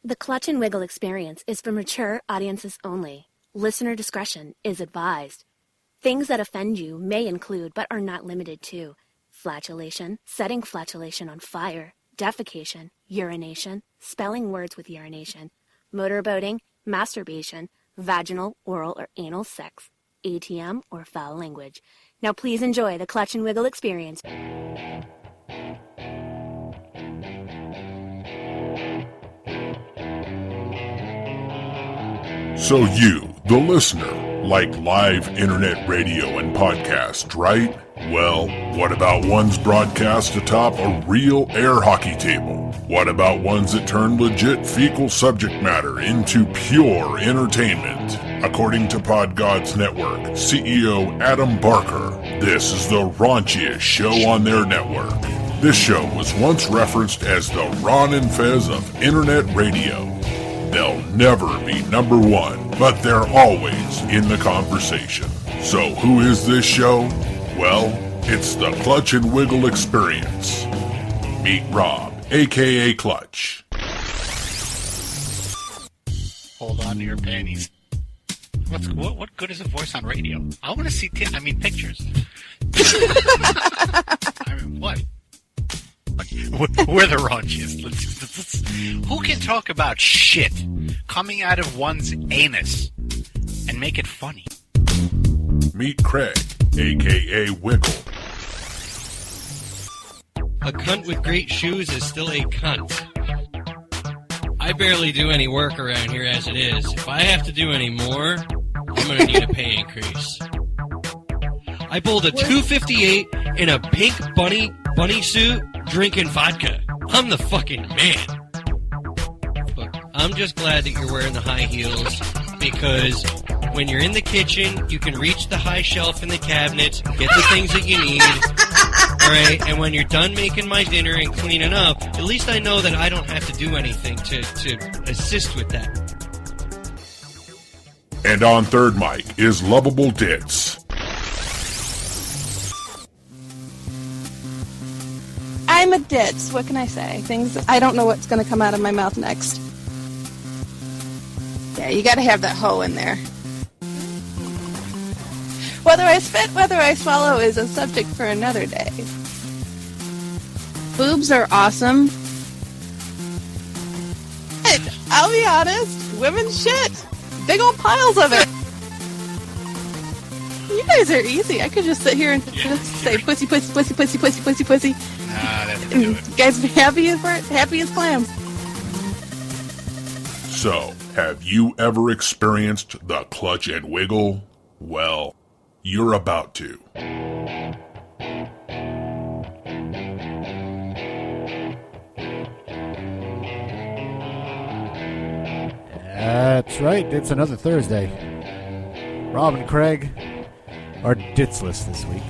The Clutch and Wiggle experience is for mature audiences only. Listener discretion is advised. Things that offend you may include, but are not limited to, flatulation, setting flatulation on fire, defecation, urination, spelling words with urination, motorboating, masturbation, vaginal, oral, or anal sex, ATM, or foul language. Now please enjoy the Clutch and Wiggle experience. So you, the listener, like live internet radio and podcast, right? Well, what about ones broadcast atop a real air hockey table? What about ones that turn legit fecal subject matter into pure entertainment? According to PodGods Network CEO Adam Barker, this is the raunchiest show on their network. This show was once referenced as the Ron and Fez of internet radio. They'll never be number one, but they're always in the conversation. So who is this show? Well, it's the Clutch and Wiggle experience. Meet Rob, a.k.a. Clutch. Hold on to your panties. What good is a voice on radio? I want to see pictures. I mean, what? We're the raunchiest. Who can talk about shit coming out of one's anus and make it funny? Meet Craig, a.k.a. Wiggle. A cunt with great shoes is still a cunt. I barely do any work around here as it is. If I have to do any more, I'm going to need a pay increase. I bowled a 258 in a pink bunny suit drinking vodka. I'm the fucking man. Look, I'm just glad that you're wearing the high heels because when you're in the kitchen, you can reach the high shelf in the cabinets, get the things that you need. Alright, and when you're done making my dinner and cleaning up, at least I know that I don't have to do anything to assist with that. And on third mic is Lovable Ditz. I'm a ditz. What can I say? I don't know what's going to come out of my mouth next. Yeah, you got to have that hoe in there. Whether I spit, whether I swallow is a subject for another day. Boobs are awesome. I'll be honest, women's shit. Big old piles of it. You guys are easy. I could just sit here and just say pussy, pussy, pussy, pussy, pussy, pussy, pussy. Nah, that doesn't do it. You guys be happy as clams. So, have you ever experienced the Clutch and Wiggle? Well, you're about to. That's right, it's another Thursday. Rob and Craig are ditzless this week.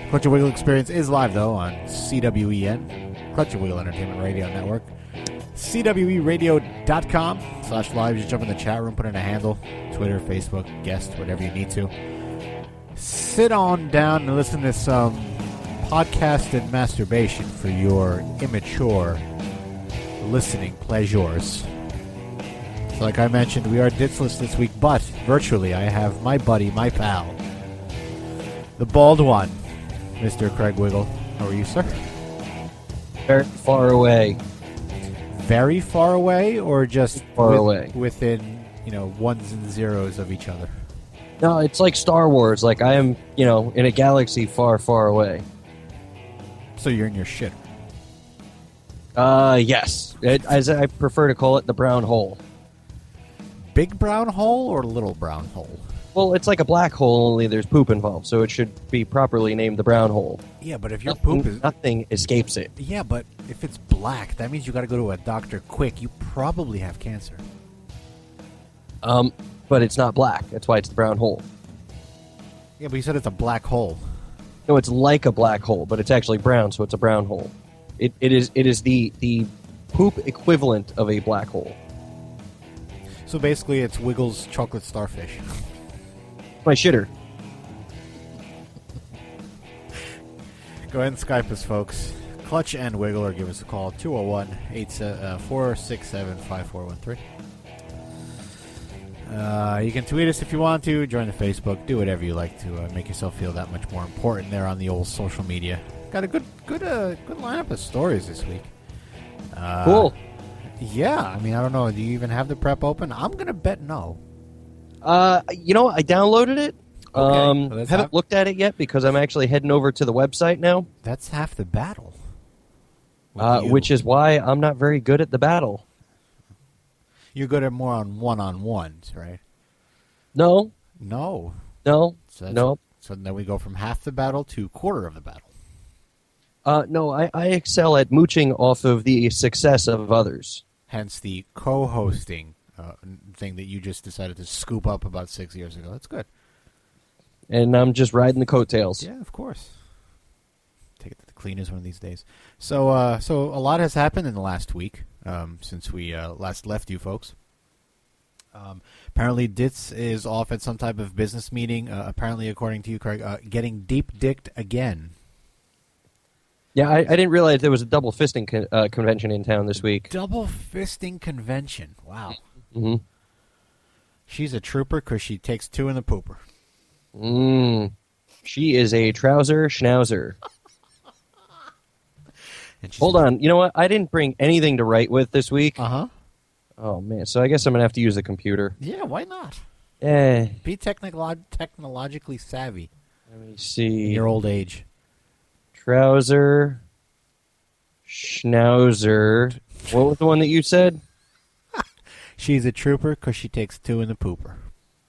Clutch and Wiggle experience is live, though, on CWEN, Clutch and Wiggle Entertainment Radio Network. CWEradio.com/live. Just jump in the chat room, put in a handle, Twitter, Facebook, guest, whatever you need to. Sit on down and listen to some podcasted masturbation for your immature listening pleasures. So like I mentioned, we are ditzless this week, but virtually I have my buddy, my pal, the bald one, Mr. Craig Wiggle. How are you, sir? Very far away. Very far away, or just far away? Within, ones and zeros of each other? No, it's like Star Wars. Like I am, in a galaxy far, far away. So you're in your shit? Yes. As I prefer to call it, the brown hole. Big brown hole or little brown hole? Well, it's like a black hole, only there's poop involved, so it should be properly named the brown hole. Yeah, but if your poop is... Nothing escapes it. Yeah, but if it's black, that means you gotta go to a doctor quick. You probably have cancer. But it's not black. That's why it's the brown hole. Yeah, but you said it's a black hole. No, it's like a black hole, but it's actually brown, so it's a brown hole. It is the poop equivalent of a black hole. So basically, it's Wiggles chocolate starfish. My shitter. Go ahead and Skype us, folks. Clutch and Wiggle, or give us a call, 201-467-5413. You can tweet us if you want to, join the Facebook, do whatever you like to make yourself feel that much more important there on the old social media. Got a good lineup of stories this week. Cool. Yeah, I mean, I don't know. Do you even have the prep open? I'm going to bet no. I downloaded it. Okay. Haven't looked at it yet because I'm actually heading over to the website now. That's half the battle. Which is why I'm not very good at the battle. You're good at more on one-on-ones, right? No. No. No. So then we go from half the battle to quarter of the battle. No, I excel at mooching off of the success of others. Hence the co-hosting thing that you just decided to scoop up about 6 years ago. That's good. And I'm just riding the coattails. Yeah, of course. Take it to the cleaners one of these days. So a lot has happened in the last week since we last left you folks. Apparently, Ditz is off at some type of business meeting. Apparently, according to you, Craig, getting deep-dicked again. Yeah, I didn't realize there was a double fisting convention in town this week. Double fisting convention. Wow. Mm-hmm. She's a trooper because she takes two in the pooper. She is a trouser schnauzer. Hold on. You know what? I didn't bring anything to write with this week. Uh-huh. Oh, man. So I guess I'm going to have to use the computer. Yeah, why not? Eh. Be technologically savvy. Let me see. In your old age. Trouser schnauzer. What was the one that you said? She's a trooper because she takes two in the pooper.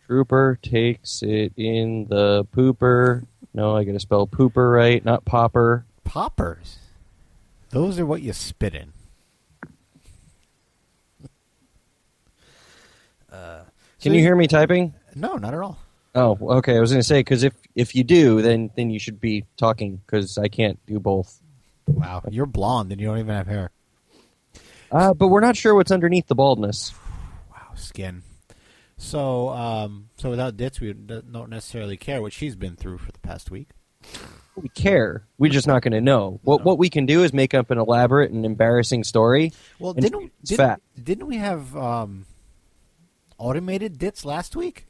Trooper takes it in the pooper. No, I got to spell pooper right, not popper. Poppers. Those are what you spit in. Can you hear me typing? No, not at all. Oh, okay. I was going to say, because if you do, then you should be talking, because I can't do both. Wow, you're blonde and you don't even have hair. But we're not sure what's underneath the baldness. Wow, skin. So without Ditz, we don't necessarily care what she's been through for the past week. We care. We're just not going to know. What we can do is make up an elaborate and embarrassing story. Well, didn't we have automated Ditz last week?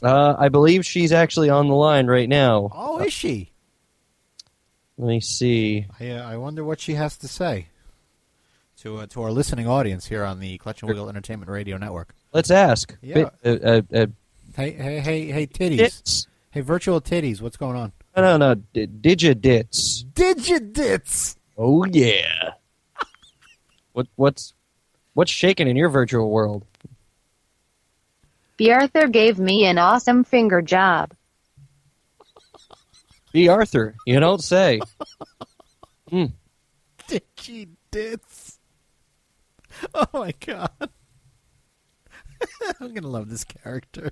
I believe she's actually on the line right now. Oh, is she? Let me see. I wonder what she has to say to our listening audience here on the Clutch and Wiggle Entertainment Radio Network. Let's ask. Yeah. Hey, titties. Ditz. Hey, virtual titties. What's going on? No. Digi-Ditz. Digi-Ditz. Oh yeah. What's shaking in your virtual world? B. Arthur gave me an awesome finger job. B. Arthur, you don't say. Digi-Ditz. Oh my god. I'm gonna love this character.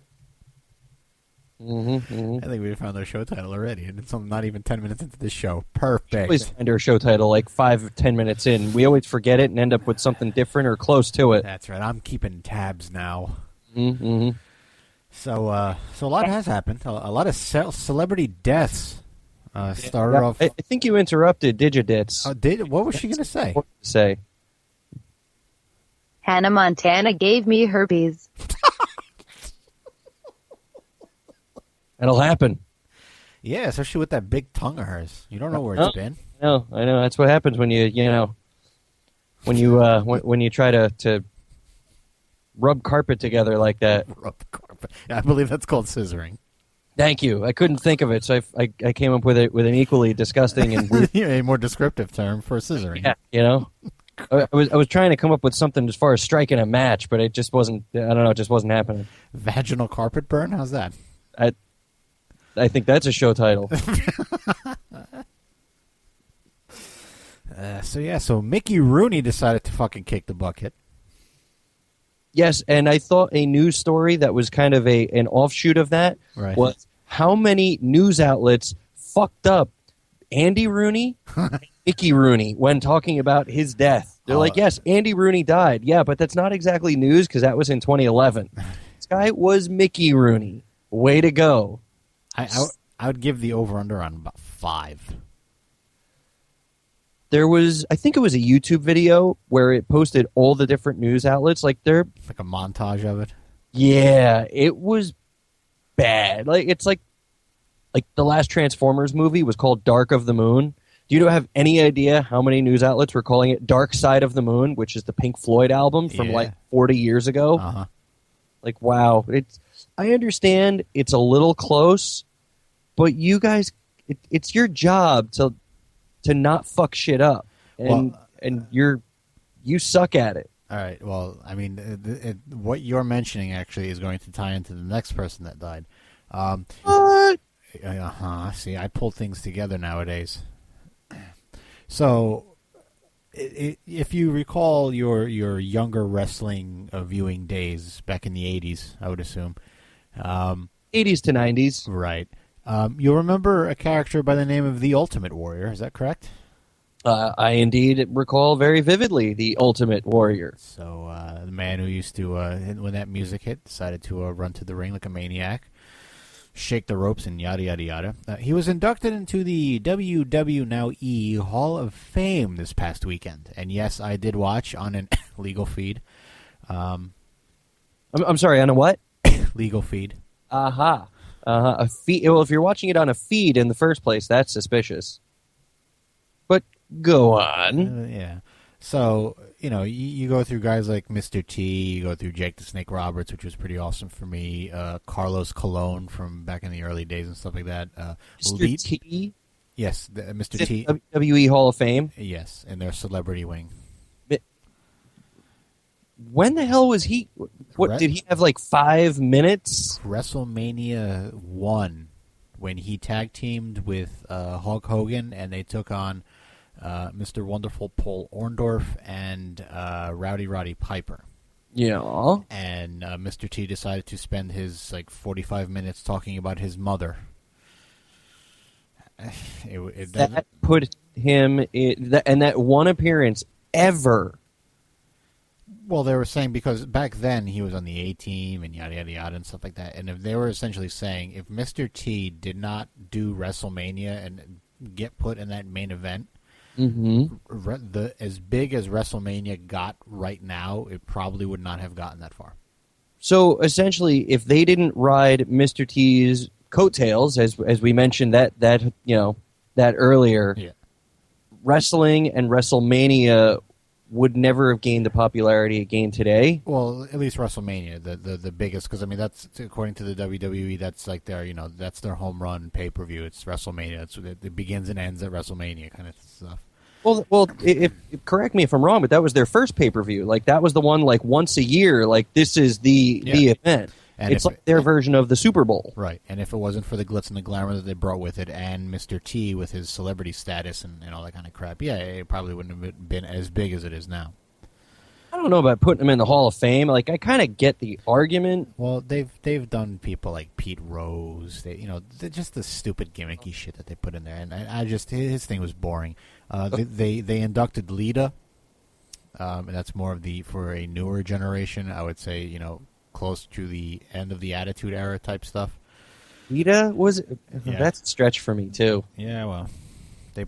I think we found our show title already, and it's not even 10 minutes into the show. Perfect. We always find our show title like 5 or 10 minutes in. We always forget it and end up with something different or close to it. That's right. I'm keeping tabs now. Mm-hmm. So a lot has happened. A lot of celebrity deaths started off. I think you interrupted Digi-Ditz. What was she going to say? What to say? Hannah Montana gave me herpes. That'll happen. Yeah, especially with that big tongue of hers. You don't know where it's been. No, I know. That's what happens when you try to rub carpet together like that. Rub carpet. Yeah, I believe that's called scissoring. Thank you. I couldn't think of it, so I came up with an equally disgusting and weird... a more descriptive term for scissoring. Yeah, you know. I was trying to come up with something as far as striking a match, but it just wasn't. I don't know. It just wasn't happening. Vaginal carpet burn. How's that? I think that's a show title. So Mickey Rooney decided to fucking kick the bucket. Yes, and I thought a news story that was kind of an offshoot of that was how many news outlets fucked up Andy Rooney and Mickey Rooney when talking about his death. They're like, yes, Andy Rooney died. Yeah, but that's not exactly news because that was in 2011. This guy was Mickey Rooney. Way to go. I would give the over-under on about 5. there was, I think it was a YouTube video where it posted all the different news outlets. Like they're like a montage of it. Yeah, it was bad. Like it's like the last Transformers movie was called Dark of the Moon. Do you have any idea how many news outlets were calling it Dark Side of the Moon, which is the Pink Floyd album from like 40 years ago? Uh-huh. Like, wow. I understand it's a little close, but you guys, it's your job to not fuck shit up. And you suck at it. All right. Well, I mean, what you're mentioning actually is going to tie into the next person that died. What? See, I pull things together nowadays. So, if you recall your younger wrestling viewing days back in the 80s, I would assume. 80s to 90s. Right. You'll remember a character by the name of the Ultimate Warrior. Is that correct? I indeed recall very vividly the Ultimate Warrior. So, the man who used to, when that music hit, decided to run to the ring like a maniac, shake the ropes, and yada, yada, yada. He was inducted into the WWE Hall of Fame this past weekend. And yes, I did watch on an legal feed. I'm sorry, on a what? Legal feed. Aha. A feed. Well, if you're watching it on a feed in the first place, that's suspicious. But go on. Yeah. So, you go through guys like Mr. T, you go through Jake the Snake Roberts, which was pretty awesome for me, Carlos Colon from back in the early days and stuff like that. Mr. T? Yes, Mr. T. WWE Hall of Fame? Yes, in their celebrity wing. When the hell was he? What did he have, like 5 minutes? WrestleMania 1, when he tag teamed with Hulk Hogan, and they took on Mr. Wonderful Paul Orndorff and Rowdy Roddy Piper. Yeah. And Mr. T decided to spend his 45 minutes talking about his mother. That put him and that one appearance ever. Well, they were saying because back then he was on the A-Team and yada, yada, yada and stuff like that. And if they were essentially saying if Mr. T did not do WrestleMania and get put in that main event, as big as WrestleMania got right now, it probably would not have gotten that far. So essentially, if they didn't ride Mr. T's coattails, as we mentioned that earlier, wrestling and WrestleMania would never have gained the popularity it gained today. Well, at least WrestleMania, the biggest, because I mean that's according to the WWE, that's like that's their home run pay-per-view. It's WrestleMania. It begins and ends at WrestleMania kind of stuff. Well, correct me if I'm wrong, but that was their first pay-per-view. Like that was the one once a year. Like this is the event. And it's like their version of the Super Bowl. Right. And if it wasn't for the glitz and the glamour that they brought with it and Mr. T with his celebrity status and all that kind of crap, it probably wouldn't have been as big as it is now. I don't know about putting him in the Hall of Fame. Like, I kind of get the argument. Well, they've done people like Pete Rose. They're just the stupid gimmicky shit that they put in there. And I just, his thing was boring. They inducted Lita. And that's more of for a newer generation, I would say, close to the end of the Attitude Era type stuff. Lita was that's a stretch for me too. Yeah, well, they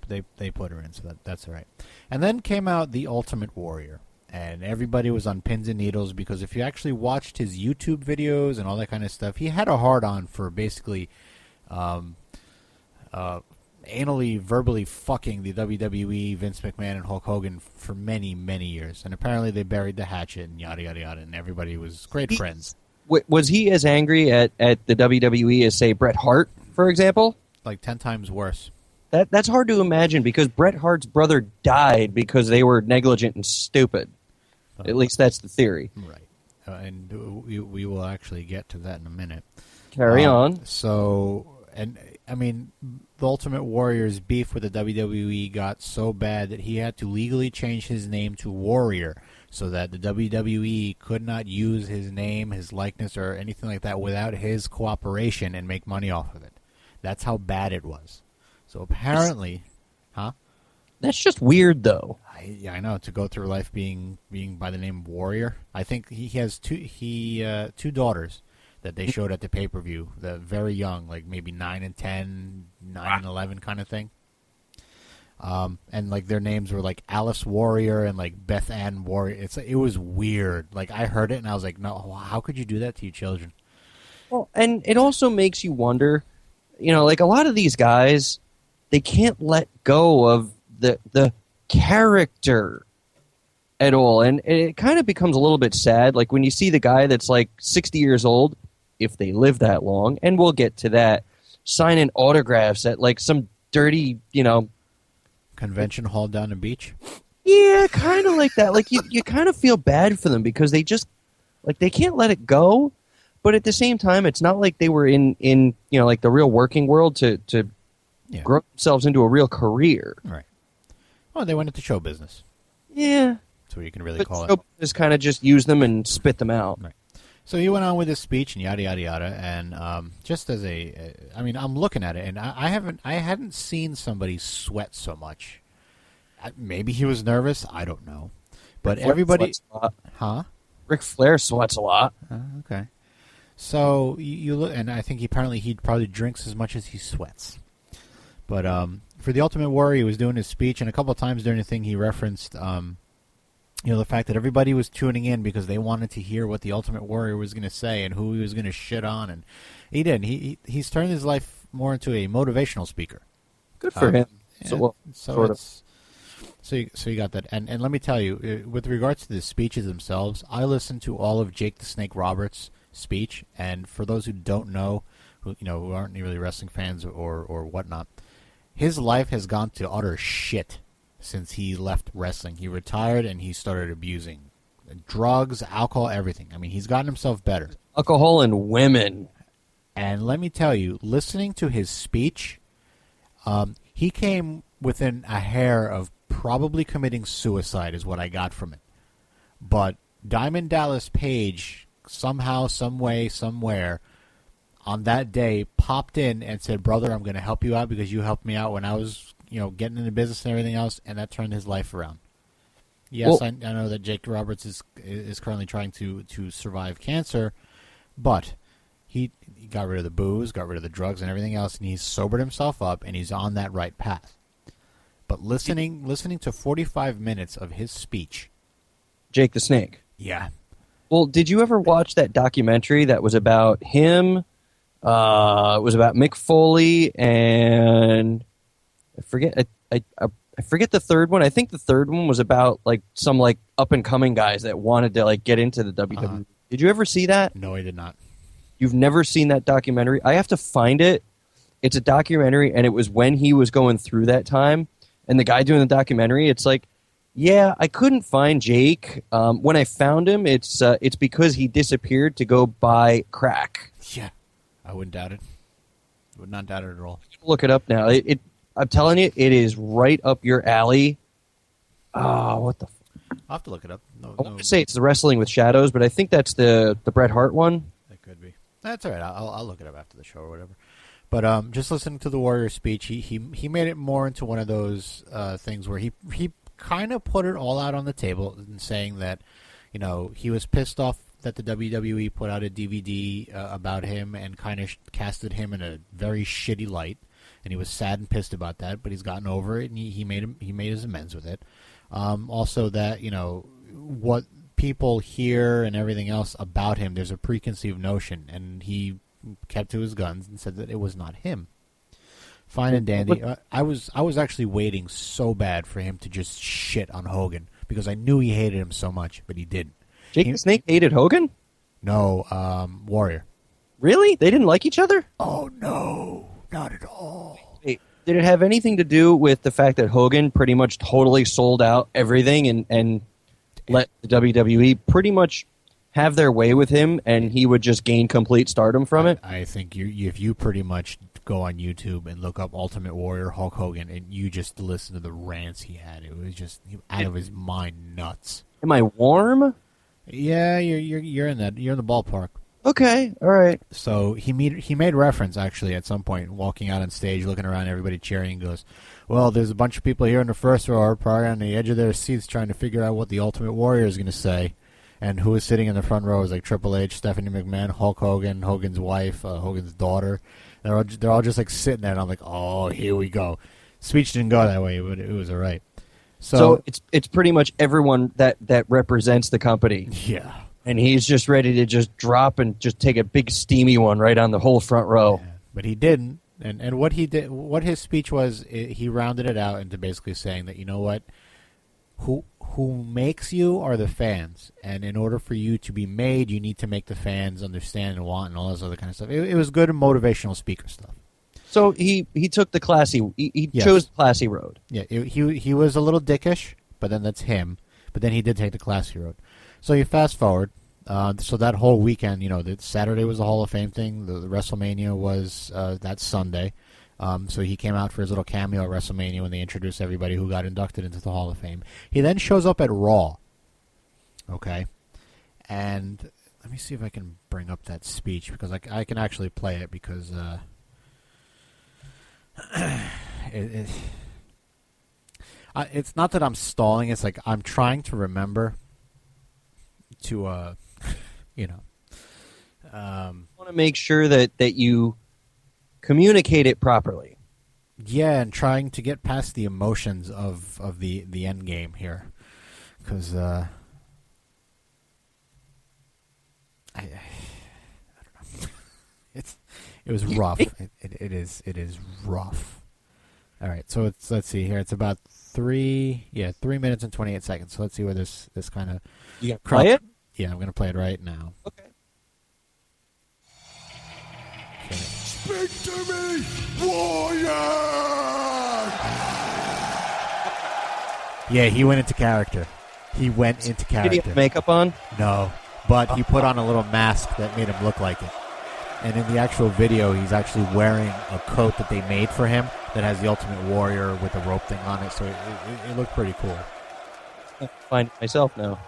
put her in, so that's all right. And then came out the Ultimate Warrior, and everybody was on pins and needles because if you actually watched his YouTube videos and all that kind of stuff, he had a hard on for basically anally, verbally fucking the WWE, Vince McMahon, and Hulk Hogan for many, many years. And apparently they buried the hatchet and yada, yada, yada, and everybody was great friends. Was he as angry at the WWE as, say, Bret Hart, for example? Like 10 times worse. That's hard to imagine because Bret Hart's brother died because they were negligent and stupid. At least that's the theory. Right. And we will actually get to that in a minute. Carry on. So, and I mean, the Ultimate Warrior's beef with the WWE got so bad that he had to legally change his name to Warrior so that the WWE could not use his name, his likeness, or anything like that without his cooperation and make money off of it. That's how bad it was. So apparently, That's just weird, though. I know, to go through life being by the name of Warrior. I think he has two daughters that they showed at the pay-per-view. They're very young, like maybe 9 and 10, 9 and 11 kind of thing. And like their names were like Alice Warrior and like Beth Ann Warrior. It was weird. Like I heard it and I was like, no, how could you do that to your children? Well, and it also makes you wonder, like a lot of these guys, they can't let go of the character at all. And it kind of becomes a little bit sad. Like when you see the guy that's like 60 years old, if they live that long, and we'll get to that, signing autographs at like some dirty, convention hall down the beach. Yeah, kind of like that. Like you kind of feel bad for them because they just like they can't let it go. But at the same time, it's not like they were in like the real working world to grow themselves into a real career. Right. Well, they went into show business. Yeah. That's what you can really call it. Just kind of just use them and spit them out. Right. So he went on with his speech and yada yada yada, and just as I'm looking at it, and I hadn't seen somebody sweat so much. Maybe he was nervous. I don't know, but everybody, huh? Ric Flair sweats a lot. Okay. So you look, and I think he probably drinks as much as he sweats. But for the Ultimate Warrior, he was doing his speech, and a couple of times during the thing, he referenced, the fact that everybody was tuning in because they wanted to hear what the Ultimate Warrior was going to say and who he was going to shit on, and he did. He's turned his life more into a motivational speaker. Good for him. So you got that, and let me tell you, with regards to the speeches themselves, I listened to all of Jake the Snake Roberts' speech, and for those who don't know, who aren't really wrestling fans or whatnot, his life has gone to utter shit since he left wrestling. He retired and he started abusing drugs, alcohol, everything. I mean, he's gotten himself better. Alcohol and women. And let me tell you, listening to his speech, he came within a hair of probably committing suicide is what I got from it. But Diamond Dallas Page somehow, some way, somewhere on that day popped in and said, brother, I'm going to help you out because you helped me out when I was, getting into business and everything else, and that turned his life around. Yes, I know that Jake Roberts is currently trying to survive cancer, but he got rid of the booze, got rid of the drugs and everything else, and he's sobered himself up, and he's on that right path. But listening to 45 minutes of his speech. Jake the Snake. Yeah. Well, did you ever watch that documentary that was about him? It was about Mick Foley and I forget the third one. I think the third one was about like some like up and coming guys that wanted to like get into the WWE. Did you ever see that? No, I did not. You've never seen that documentary? I have to find it. It's a documentary, and it was when he was going through that time. And the guy doing the documentary, it's like, yeah, I couldn't find Jake. When I found him, it's because he disappeared to go buy crack. Yeah, I wouldn't doubt it. Would not doubt it at all. Look it up now. I'm telling you, it is right up your alley. What the? I'll have to look it up. I want to say it's the Wrestling with Shadows, but I think that's the Bret Hart one. That could be. That's all right. I'll look it up after the show or whatever. But just listening to the Warrior speech, he made it more into one of those things where he kind of put it all out on the table and saying that, he was pissed off that the WWE put out a DVD about him and kind of casted him in a very shitty light, and he was sad and pissed about that. But he's gotten over it, and he made his amends with it. Also, that what people hear and everything else about him, there's a preconceived notion, and he kept to his guns and said that it was not him. Fine and dandy. I was actually waiting so bad for him to just shit on Hogan because I knew he hated him so much, but he didn't. Jake the Snake hated Hogan? No, Warrior. Really? They didn't like each other? Oh, no. Not at all. Hey, did it have anything to do with the fact that Hogan pretty much totally sold out everything and let the WWE pretty much have their way with him, and he would just gain complete stardom from it? I think if you pretty much go on YouTube and look up Ultimate Warrior Hulk Hogan and you just listen to the rants he had, it was just out of his mind nuts. Am I warm? Yeah, you're in that. You're in the ballpark. Okay, all right. So he made reference actually at some point, walking out on stage, looking around, everybody cheering, and goes, "Well, there's a bunch of people here in the first row, probably on the edge of their seats, trying to figure out what the Ultimate Warrior is going to say." And who was sitting in the front row was like Triple H, Stephanie McMahon, Hulk Hogan, Hogan's wife, Hogan's daughter. They're all just like sitting there, and I'm like, oh, here we go. speech didn't go that way, but it was all right. So it's pretty much everyone that represents the company. Yeah. And he's just ready to just drop and just take a big steamy one right on the whole front row. Yeah, but he didn't. And what he did, what his speech was, he rounded it out into basically saying that, you know what, who makes you are the fans, and in order for you to be made, you need to make the fans understand and want and all this other kind of stuff. It was good motivational speaker stuff. So he took the classy, he Yes. chose the classy road. Yeah, he was a little dickish, but then that's him. But then he did take the classy road. So you fast forward. So that whole weekend, the Saturday was the Hall of Fame thing. The WrestleMania was that Sunday. So he came out for his little cameo at WrestleMania when they introduced everybody who got inducted into the Hall of Fame. He then shows up at Raw. Okay? And let me see if I can bring up that speech, because I can actually play it, because it's not that I'm stalling. It's like I'm trying to remember to, I want to make sure that you communicate it properly. Yeah, and trying to get past the emotions of the end game here, because I don't know. It was rough. It is rough. All right, so let's see here. It's about 3 minutes and 28 seconds. So let's see where this kind of. You gonna play it? Yeah, I'm gonna play it right now. Okay. Speak to me, warrior! Yeah, he went into character. Did he have makeup on? No, but he put on a little mask that made him look like it. And in the actual video, he's actually wearing a coat that they made for him that has the Ultimate Warrior with the rope thing on it. So it looked pretty cool. I'll find it myself now.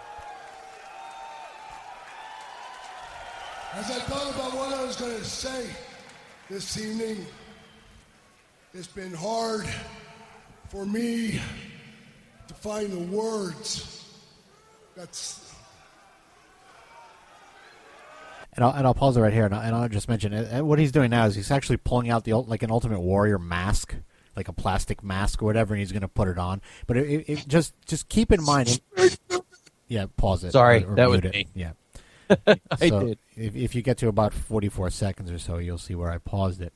As I thought about what I was going to say this evening, it's been hard for me to find the words. And I'll pause it right here, and I'll just mention what he's doing now is he's actually pulling out an Ultimate Warrior mask, like a plastic mask or whatever, and he's going to put it on. But it just keep in mind. Yeah, pause it. Sorry, or that was mute me. Yeah. I So did. if you get to about 44 seconds or so, you'll see where I paused it.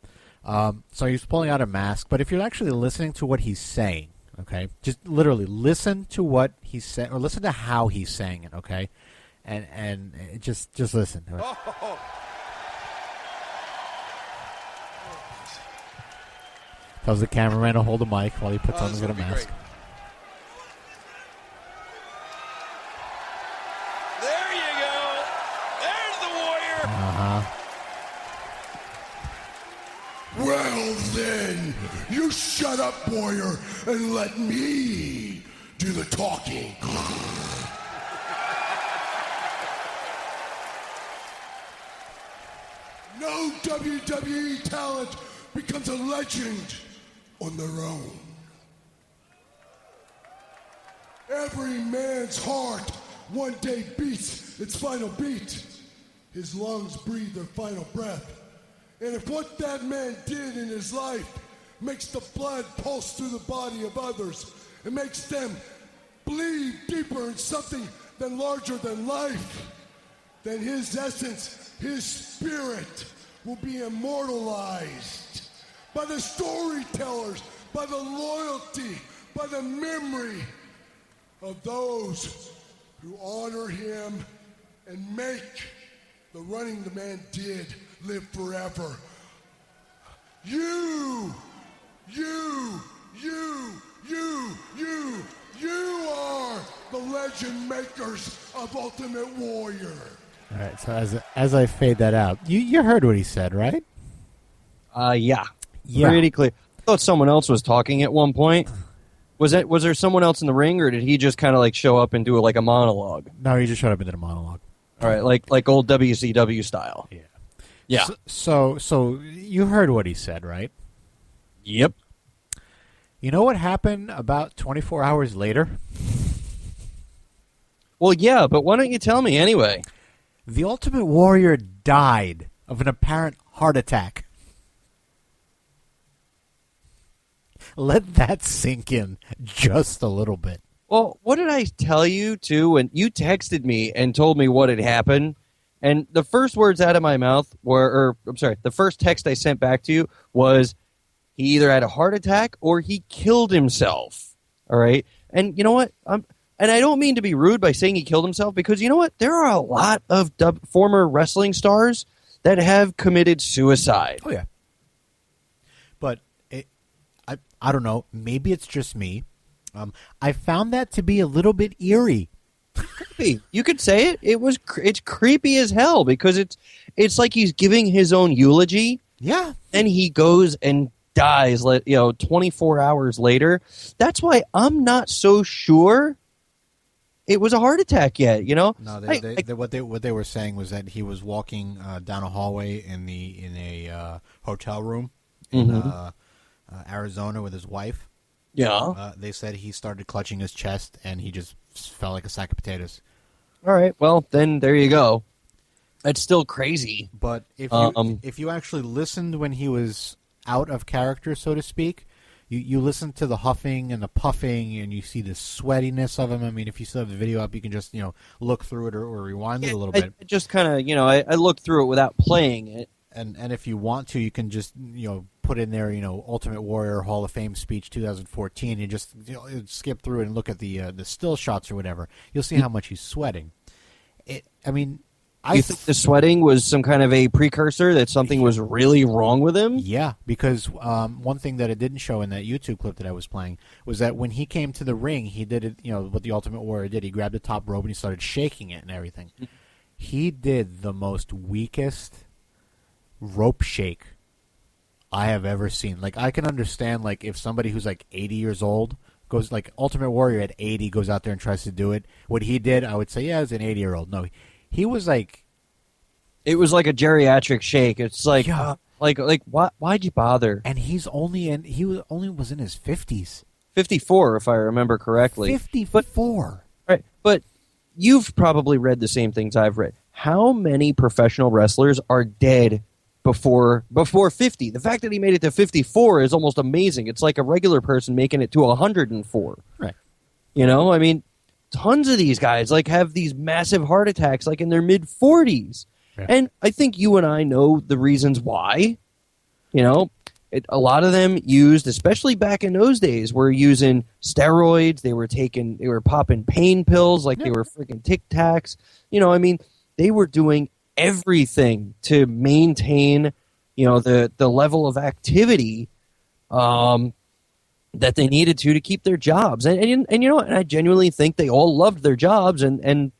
So he's pulling out a mask, but if you're actually listening to what he's saying, okay, just literally listen to what he's saying, or listen to how he's saying it, okay, and just listen. Tells the cameraman to hold the mic while he puts on his little mask. Great. There you go. There's the warrior. Well then, you shut up, warrior, and let me do the talking. No WWE talent becomes a legend on their own. Every man's heart one day beats its final beat. His lungs breathe their final breath. And if what that man did in his life makes the blood pulse through the body of others, it makes them bleed deeper in something than larger than life, then his essence, his spirit, will be immortalized by the storytellers, by the loyalty, by the memory of those who honor him and make the running the man did live forever. You are the legend makers of Ultimate Warrior. All right, so as I fade that out, you heard what he said, right? Yeah. Yeah. Pretty clear. I thought someone else was talking at one point. Was there someone else in the ring, or did he just kind of like show up and do a monologue? No, he just showed up and did a monologue. All right, like old WCW style. Yeah. Yeah. So you heard what he said, right? Yep. You know what happened about 24 hours later? Well, yeah, but why don't you tell me anyway? The Ultimate Warrior died of an apparent heart attack. Let that sink in just a little bit. Well, what did I tell you, too, when you texted me and told me what had happened? And the first words out of my mouth were, the first text I sent back to you was he either had a heart attack or he killed himself. All right? And you know what? And I don't mean to be rude by saying he killed himself, because you know what? There are a lot of former wrestling stars that have committed suicide. Oh, yeah. But I don't know. Maybe it's just me. I found that to be a little bit eerie. Creepy. You could say it. It's creepy as hell, because it's like he's giving his own eulogy. Yeah. And he goes and dies 24 hours later. That's why I'm not so sure it was a heart attack yet, No, what they were saying was that he was walking down a hallway in a hotel room in Arizona with his wife. Yeah. They said he started clutching his chest and he just felt like a sack of potatoes. All right. Well, then there you go. That's still crazy. But if you actually listened when he was out of character, so to speak, you listen to the huffing and the puffing and you see the sweatiness of him. I mean, if you still have the video up, you can just look through it or rewind it a little bit. I just kind of I looked through it without playing it. And if you want to, you can just put in there Ultimate Warrior Hall of Fame speech 2014 and just skip through it and look at the still shots or whatever. You'll see how much he's sweating. You think the sweating was some kind of a precursor that something was really wrong with him? Yeah, because one thing that it didn't show in that YouTube clip that I was playing was that when he came to the ring, he did it. What the Ultimate Warrior did. He grabbed the top rope and he started shaking it and everything. He did the most weakest rope shake I have ever seen. Like, I can understand, like, if somebody who's like 80 years old goes, like, Ultimate Warrior at 80 goes out there and tries to do it. What he did, I would say, yeah, as an 80-year-old. No, he was like, it was like a geriatric shake. It's like, yeah. Why'd you bother? And he was only in his 50s. 54, if I remember correctly. 54. Right, but you've probably read the same things I've read. How many professional wrestlers are dead before 50? The fact that he made it to 54 is almost amazing. It's like a regular person making it to 104. Right. I mean, tons of these guys have these massive heart attacks in their mid-40s. Yeah. And I think you and I know the reasons why. A lot of them used, especially back in those days, were using steroids. They were popping pain pills they were freaking Tic Tacs. They were doing everything to maintain, the level of activity that they needed to keep their jobs. And I genuinely think they all loved their jobs, and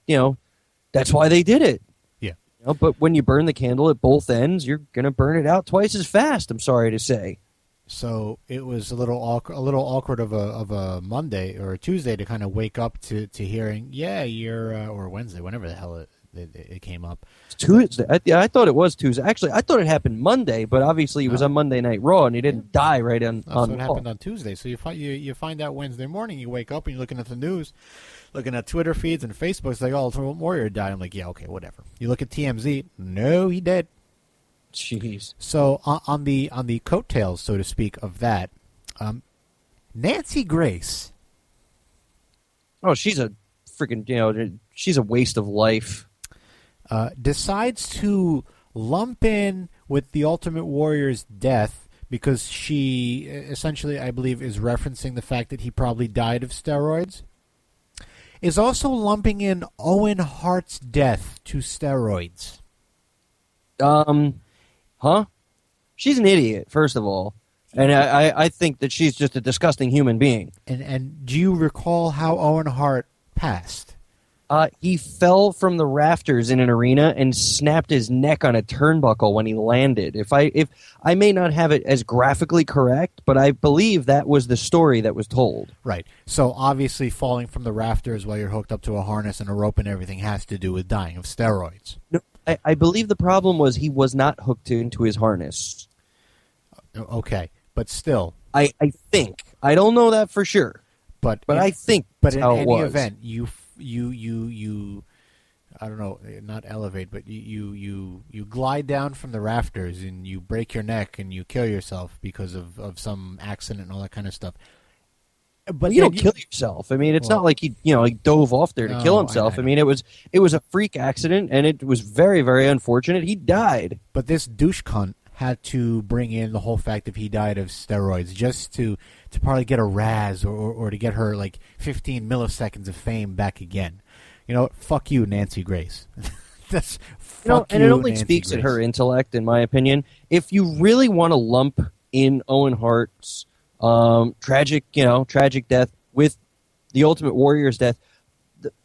that's why they did it. Yeah. But when you burn the candle at both ends, you're going to burn it out twice as fast, I'm sorry to say. So it was a little awkward of a Monday or a Tuesday to kind of wake up to hearing, yeah, you're or Wednesday, whenever the hell it came up. Tuesday. I thought it was Tuesday. Actually, I thought it happened Monday, but obviously it was on Monday Night Raw, and he didn't die right on. So it happened on Tuesday. So you find out Wednesday morning. You wake up and you're looking at the news, looking at Twitter feeds and Facebook. It's like, oh, Ultimate Warrior died. I'm like, yeah, okay, whatever. You look at TMZ. No, he dead. Jeez. So on the coattails, so to speak, of that, Nancy Grace. Oh, she's a freaking she's a waste of life. Decides to lump in with the Ultimate Warrior's death because she essentially, I believe, is referencing the fact that he probably died of steroids. Is also lumping in Owen Hart's death to steroids. Huh? She's an idiot, first of all. And I think that she's just a disgusting human being. And do you recall how Owen Hart passed? He fell from the rafters in an arena and snapped his neck on a turnbuckle when he landed. If I may not have it as graphically correct, but I believe that was the story that was told. Right. So obviously falling from the rafters while you're hooked up to a harness and a rope and everything has to do with dying of steroids. No, I believe the problem was he was not hooked into his harness. Okay, but still. I think. I don't know that for sure. But I think But in how any it was. event, you I don't know, not elevate, but you glide down from the rafters and you break your neck and you kill yourself because of some accident and all that kind of stuff. But you don't kill yourself. I mean, it's not like he dove off there to kill himself. I mean, it was a freak accident, and it was very, very unfortunate. He died. But this douche cunt had to bring in the whole fact that he died of steroids just to probably get a razz or to get her like 15 milliseconds of fame back again. You know, fuck you, Nancy Grace. That's fuck and you, it only Nancy speaks Grace. at her intellect, in my opinion. If you really want to lump in Owen Hart's tragic death with the Ultimate Warrior's death,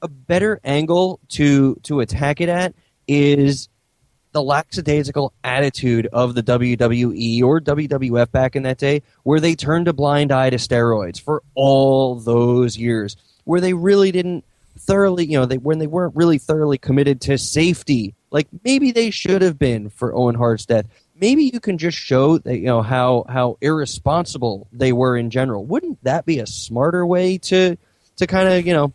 a better angle to attack it at is the lackadaisical attitude of the WWE or WWF back in that day, where they turned a blind eye to steroids for all those years, where they really didn't thoroughly, when they weren't really thoroughly committed to safety, like maybe they should have been for Owen Hart's death. Maybe you can just show that how irresponsible they were in general. Wouldn't that be a smarter way to kind of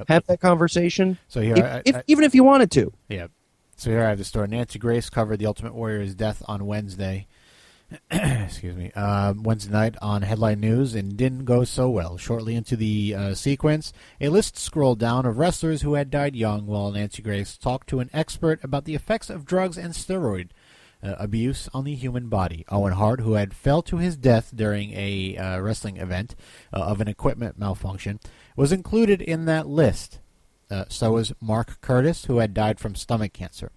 have that conversation? So here, even if you wanted to. Yeah. So here I have the story. Nancy Grace covered the Ultimate Warrior's death on Wednesday. Excuse me. Wednesday night on Headline News, and didn't go so well. Shortly into the sequence, a list scrolled down of wrestlers who had died young, while Nancy Grace talked to an expert about the effects of drugs and steroid abuse on the human body. Owen Hart, who had fell to his death during a wrestling event of an equipment malfunction, was included in that list. So was Mark Curtis, who had died from stomach cancer.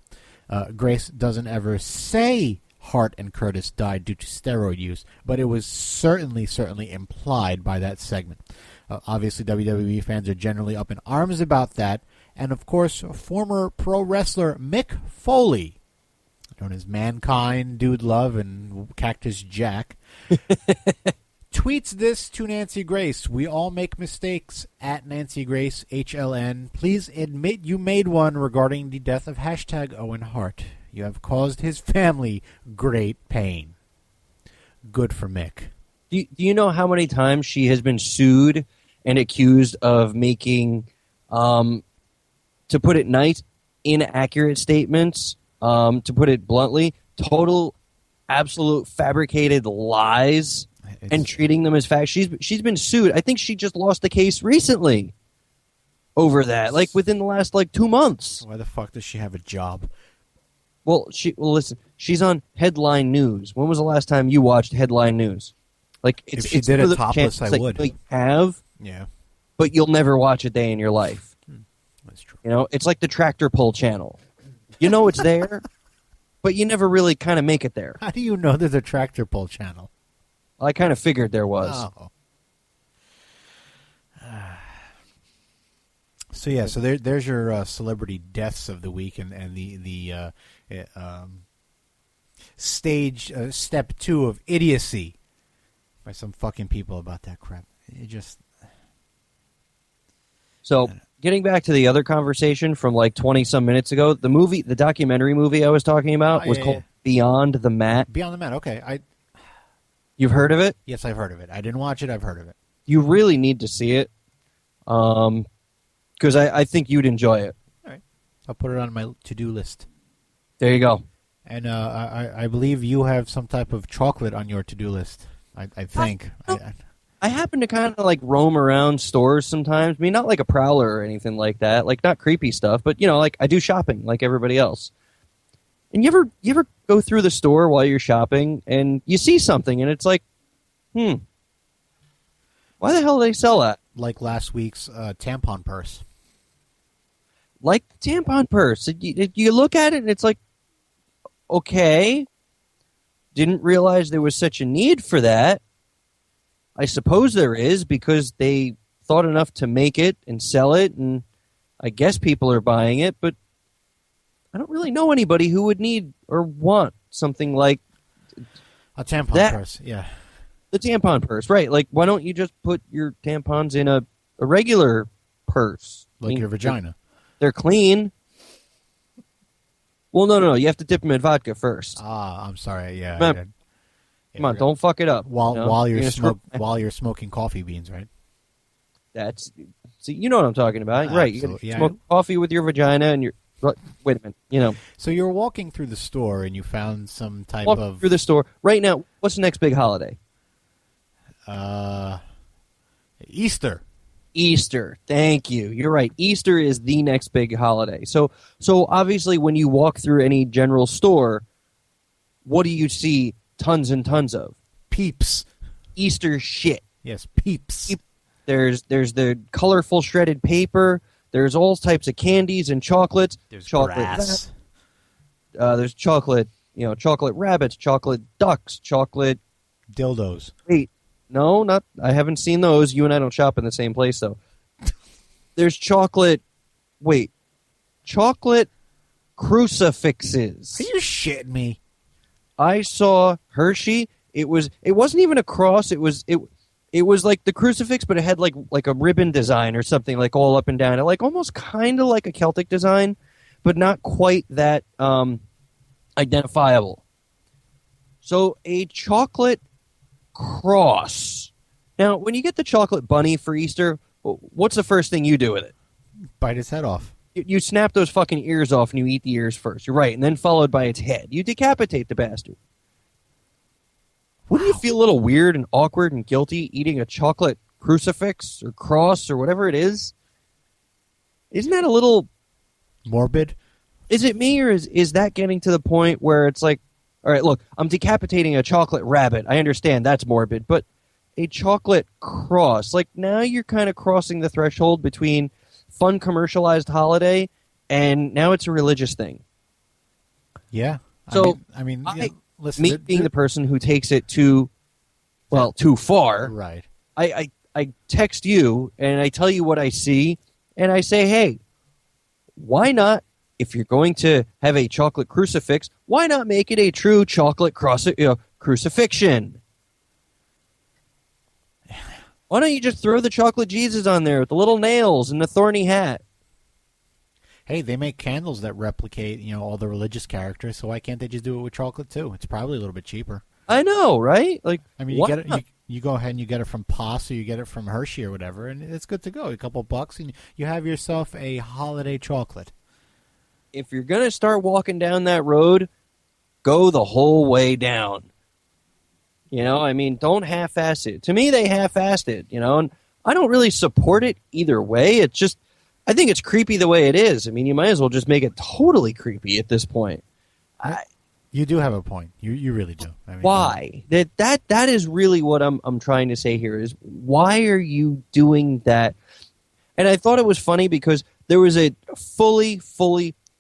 Grace doesn't ever say Hart and Curtis died due to steroid use, but it was certainly implied by that segment. Obviously, WWE fans are generally up in arms about that, and of course, former pro wrestler Mick Foley, known as Mankind, Dude Love, and Cactus Jack, tweets this to Nancy Grace. We all make mistakes, at Nancy Grace, HLN. Please admit you made one regarding the death of #Owen Hart. You have caused his family great pain. Good for Mick. Do you know how many times she has been sued and accused of making, to put it nice, inaccurate statements, to put it bluntly, total, absolute fabricated lies, and treating them as facts? She's been sued. I think she just lost the case recently over that, like within the last 2 months. Why the fuck does she have a job? Well, listen, she's on Headline News. When was the last time you watched Headline News? If she did it topless, I would. You have, yeah, but you'll never watch a day in your life. That's true. It's like the Tractor Pull channel. You know it's there, but you never really kind of make it there. How do you know there's a Tractor Pull channel? I kind of figured there was. Oh. So there's your celebrity deaths of the week, and the stage step 2 of idiocy by some fucking people about that crap. It just. So getting back to the other conversation from 20-some minutes ago, the documentary movie I was talking about was called Beyond the Mat. Beyond the Mat. Okay, You've heard of it? Yes, I've heard of it. I didn't watch it. I've heard of it. You really need to see it, because I think you'd enjoy it. All right, I'll put it on my to-do list. There you go. And I believe you have some type of chocolate on your to-do list. I think. I happen to kind of roam around stores sometimes. I mean, not like a prowler or anything like that. Not creepy stuff, but I do shopping like everybody else. And you ever go through the store while you're shopping and you see something and it's like, why the hell do they sell that? Like last week's tampon purse. Like the tampon purse. You look at it and it's like, okay, didn't realize there was such a need for that. I suppose there is, because they thought enough to make it and sell it, and I guess people are buying it, but I don't really know anybody who would need or want something like a tampon purse. Yeah, the tampon purse, right? Why don't you just put your tampons in a regular purse, your vagina? They're clean. Well, no, you have to dip them in vodka first. I'm sorry. Yeah, come on, don't fuck it up. While you're smoking coffee beans, right? See, you know what I'm talking about, right? You smoke coffee with your vagina, and Wait a minute. So you're walking through the store and you found some type Walking through the store right now. What's the next big holiday? Easter. Easter. Thank you. You're right. Easter is the next big holiday. So obviously when you walk through any general store, what do you see tons and tons of? Peeps. Easter shit. Yes, peeps. There's the colorful shredded paper. There's all types of candies and chocolates. There's chocolate grass. There's chocolate, chocolate rabbits, chocolate ducks, chocolate dildos. Wait, no, not. I haven't seen those. You and I don't shop in the same place, though. There's chocolate. Wait, chocolate crucifixes. Are you shitting me? I saw Hershey. It wasn't even a cross. It was like the crucifix, but it had like a ribbon design or something, like all up and down. It like almost kind of like a Celtic design, but not quite that identifiable. So a chocolate cross. Now, when you get the chocolate bunny for Easter, what's the first thing you do with it? Bite its head off. You snap those fucking ears off and you eat the ears first. You're right, and then followed by its head. You decapitate the bastard. Wouldn't you feel a little weird and awkward and guilty eating a chocolate crucifix or cross or whatever it is? Isn't that a little morbid? Is it me, or is that getting to the point where it's like, all right, look, I'm decapitating a chocolate rabbit. I understand that's morbid, but a chocolate cross, like now you're kind of crossing the threshold between fun commercialized holiday and now it's a religious thing. Yeah. So I mean listen, me being the person who takes it too far, right? I text you and I tell you what I see, and I say, hey, why not? If you're going to have a chocolate crucifix, why not make it a true chocolate crucifixion? Why don't you just throw the chocolate Jesus on there with the little nails and the thorny hat? Hey, they make candles that replicate, all the religious characters, so why can't they just do it with chocolate too? It's probably a little bit cheaper. I know, right? Like, I mean, you go ahead and you get it from Poss or you get it from Hershey or whatever, and it's good to go. A couple bucks, and you have yourself a holiday chocolate. If you're going to start walking down that road, go the whole way down. I mean, don't half-ass it. To me, they half-assed it, and I don't really support it either way. It's just, I think it's creepy the way it is. I mean, you might as well just make it totally creepy at this point. You do have a point. You really do. I mean, why? That is really what I'm trying to say here is, why are you doing that? And I thought it was funny because there was a fully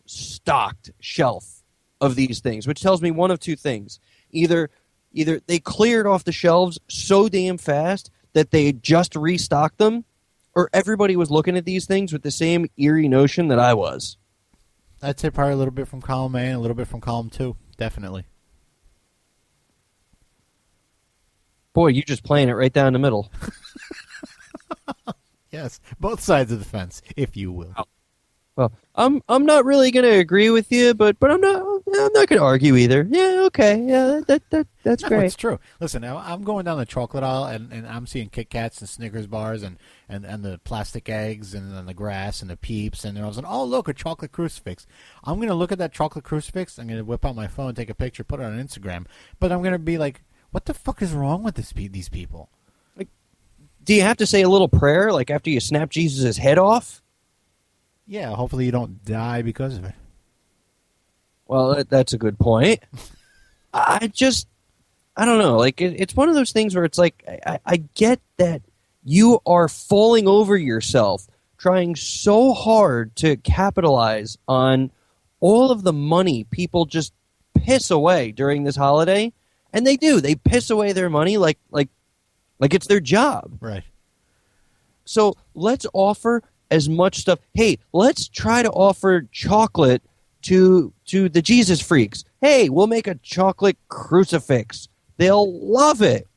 stocked shelf of these things, which tells me one of two things. Either they cleared off the shelves so damn fast that they just restocked them, or everybody was looking at these things with the same eerie notion that I was. I'd say probably a little bit from column A and a little bit from column 2. Definitely. Boy, you're just playing it right down the middle. Yes, both sides of the fence, if you will. Oh. Well, I'm not really going to agree with you, but I'm not going to argue either. Yeah, okay, yeah, that's great. It's true. Listen, I'm going down the chocolate aisle and I'm seeing Kit Kats and Snickers bars and the plastic eggs and then the grass and the Peeps, and then I was like, oh look, a chocolate crucifix. I'm going to look at that chocolate crucifix. I'm going to whip out my phone, take a picture, put it on Instagram. But I'm going to be like, what the fuck is wrong with these people? Like, do you have to say a little prayer like after you snap Jesus' head off? Yeah, hopefully you don't die because of it. Well, that's a good point. I don't know. Like, it's one of those things where it's like, I get that you are falling over yourself, trying so hard to capitalize on all of the money people just piss away during this holiday. And they do. They piss away their money like it's their job. Right. So let's offer as much stuff. Hey, let's try to offer chocolate to the Jesus freaks. Hey, we'll make a chocolate crucifix. They'll love it.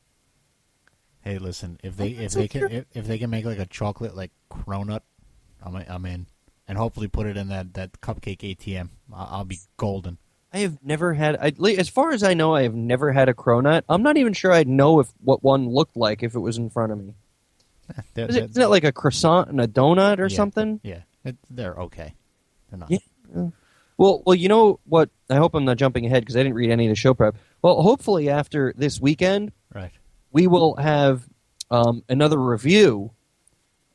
Hey, listen, if they can make like a chocolate like cronut, I'm in, and hopefully put it in that cupcake ATM. I'll be golden. I have never had, as far as I know, I have never had a cronut. I'm not even sure I'd know what one looked like if it was in front of me. Isn't it like a croissant and a donut or something? Yeah, they're okay. They're not. Yeah, Well, you know what? I hope I'm not jumping ahead because I didn't read any of the show prep. Well, hopefully after this weekend, right, we will have another review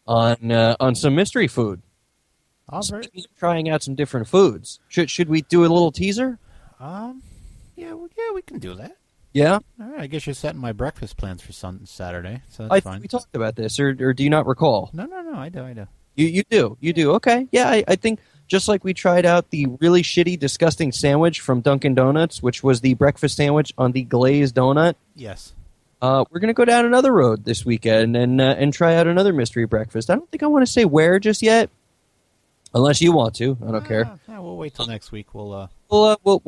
on some mystery food. Speaking of trying out some different foods, should we do a little teaser? Yeah, we can do that. Yeah? All right, I guess you're setting my breakfast plans for Saturday, so that's fine. We talked about this, or do you not recall? No, I do. You do. Okay. Yeah, I think just like we tried out the really shitty, disgusting sandwich from Dunkin' Donuts, which was the breakfast sandwich on the glazed donut. Yes. We're going to go down another road this weekend and try out another mystery breakfast. I don't think I want to say where just yet, unless you want to. I don't care. We'll wait till next week. We'll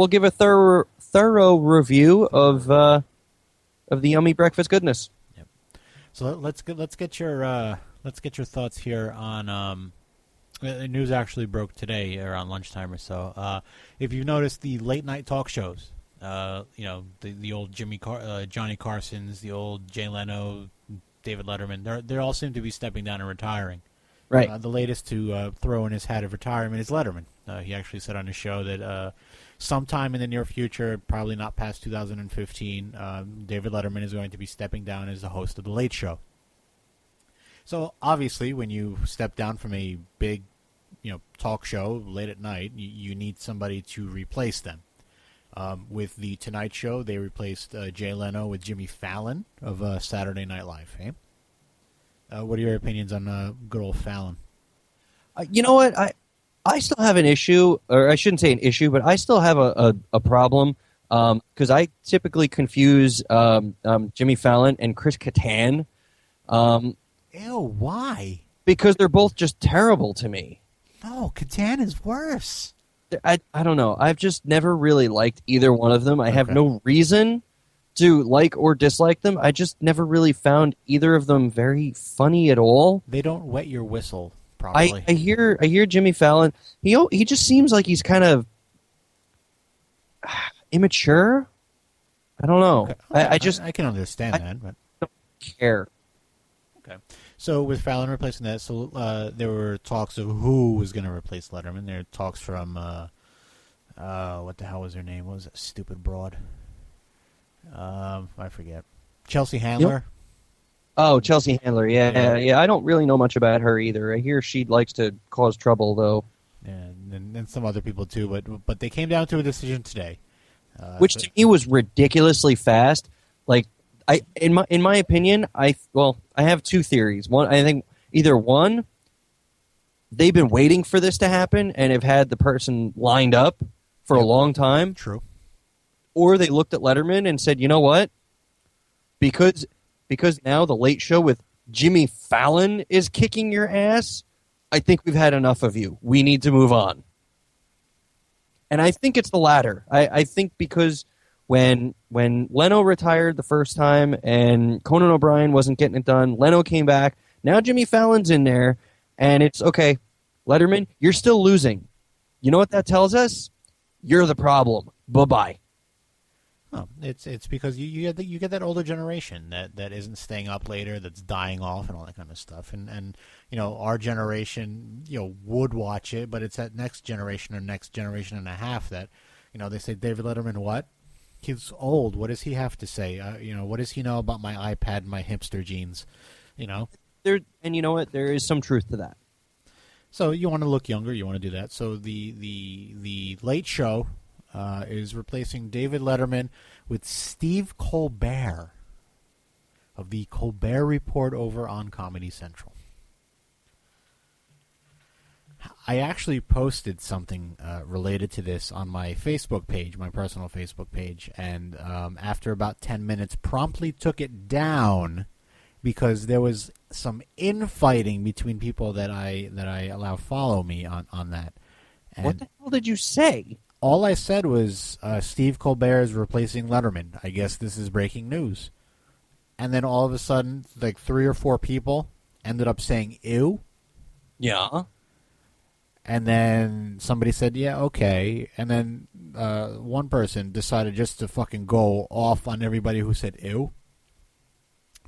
give a thorough review of the yummy breakfast goodness. Yep. So let's get your thoughts here on the news actually broke today around lunchtime or so. If you've noticed the late night talk shows, the old Johnny Carsons, the old Jay Leno, David Letterman, they all seem to be stepping down and retiring. Right. The latest to throw in his hat of retirement is Letterman. He actually said on his show that sometime in the near future, probably not past 2015, David Letterman is going to be stepping down as the host of The Late Show. So obviously, when you step down from a big, talk show late at night, you need somebody to replace them. With the Tonight Show, they replaced Jay Leno with Jimmy Fallon of Saturday Night Live. Eh? What are your opinions on good old Fallon? You know what? I still have an issue, or I shouldn't say an issue, but I still have a problem because I typically confuse Jimmy Fallon and Chris Kattan. Ew, why? Because they're both just terrible to me. No, Kattan is worse. I don't know. I've just never really liked either one of them. I have no reason to like or dislike them. I just never really found either of them very funny at all. They don't wet your whistle properly. I hear Jimmy Fallon. He just seems like he's kind of immature. I don't know. Okay. I can understand that, but I don't care. Okay. So with Fallon replacing that, there were talks of who was going to replace Letterman. There were talks from what the hell was her name? What was that stupid broad? I forget. Chelsea Handler. Yep. Oh, Chelsea Handler. Yeah. I don't really know much about her either. I hear she likes to cause trouble, though. And some other people too. But they came down to a decision today, which to me was ridiculously fast. Like, in my opinion, I have two theories. One, I think either one, they've been waiting for this to happen and have had the person lined up for a long time. True. Or they looked at Letterman and said, you know what? Because now the Late Show with Jimmy Fallon is kicking your ass, I think we've had enough of you. We need to move on. And I think it's the latter. I think because when Leno retired the first time and Conan O'Brien wasn't getting it done, Leno came back. Now Jimmy Fallon's in there, and it's, okay, Letterman, you're still losing. You know what that tells us? You're the problem. Bye-bye. Oh, it's because you get that older generation that isn't staying up later, that's dying off and all that kind of stuff. And our generation would watch it, but it's that next generation or next generation and a half that they say, David Letterman, what? He's old. What does he have to say? What does he know about my iPad and my hipster jeans? And you know what? There is some truth to that. So you want to look younger, you want to do that. So the Late Show is replacing David Letterman with Steve Colbert of the Colbert Report over on Comedy Central. I actually posted something related to this on my Facebook page, my personal Facebook page, and after about 10 minutes promptly took it down because there was some infighting between people that I allow follow me on that. And what the hell did you say? All I said was Steve Colbert is replacing Letterman. I guess this is breaking news. And then all of a sudden, like 3 or 4 people ended up saying, ew. Yeah. And then somebody said, yeah, okay. And then one person decided just to fucking go off on everybody who said, ew.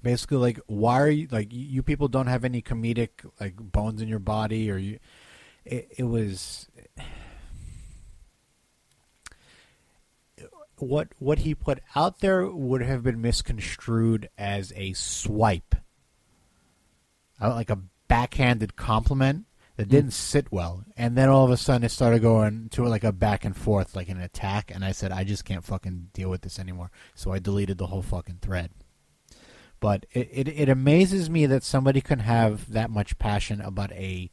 Basically, like, why are you, like, you people don't have any comedic, like, bones in your body, or you, it was, what he put out there would have been misconstrued as a swipe, like a backhanded compliment that didn't sit well. And then all of a sudden it started going to like a back and forth, like an attack. And I said, I just can't fucking deal with this anymore. So I deleted the whole fucking thread. But it amazes me that somebody can have that much passion about a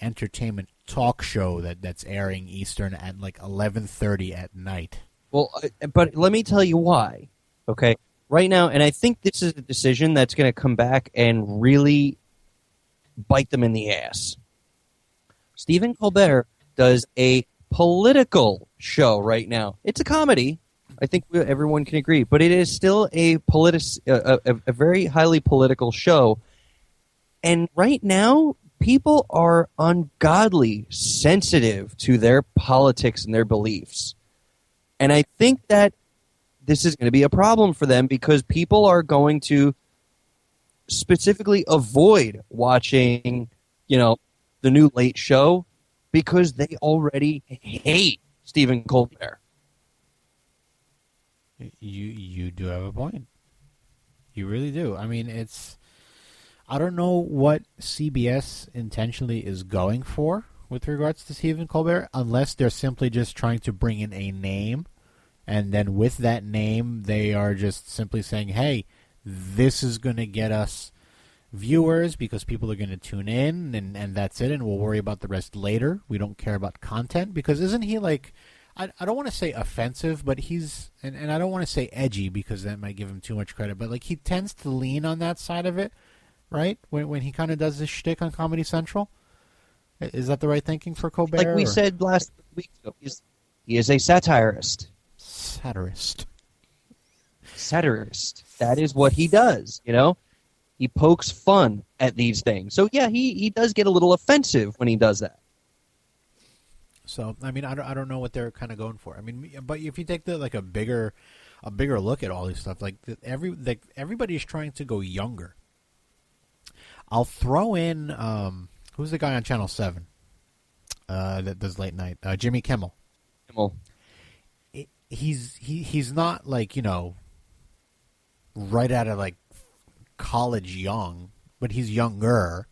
entertainment talk show that's airing Eastern at like 11:30 at night. Well, but let me tell you why. Okay, right now, and I think this is a decision that's going to come back and really bite them in the ass. Stephen Colbert does a political show right now. It's a comedy. I think everyone can agree, but it is still a very highly political show. And right now, people are ungodly sensitive to their politics and their beliefs. And I think that this is going to be a problem for them because people are going to specifically avoid watching, the new Late Show because they already hate Stephen Colbert. You do have a point. You really do. I mean, I don't know what CBS intentionally is going for with regards to Stephen Colbert, unless they're simply just trying to bring in a name, and then with that name, they are just simply saying, hey, this is going to get us viewers because people are going to tune in, and that's it, and we'll worry about the rest later. We don't care about content, because isn't he like, I don't want to say offensive, but he's, and I don't want to say edgy because that might give him too much credit, but like he tends to lean on that side of it, right? When he kind of does this shtick on Comedy Central. Is that the right thinking for Colbert? Like we said last week, he is a satirist. Satirist. That is what he does, He pokes fun at these things. So, yeah, he does get a little offensive when he does that. So, I mean, I don't know what they're kind of going for. I mean, but if you take a bigger look at all this stuff, everybody's trying to go younger. I'll throw in who's the guy on Channel 7 that does late night? Jimmy Kimmel. He's not right out of college young, but he's younger.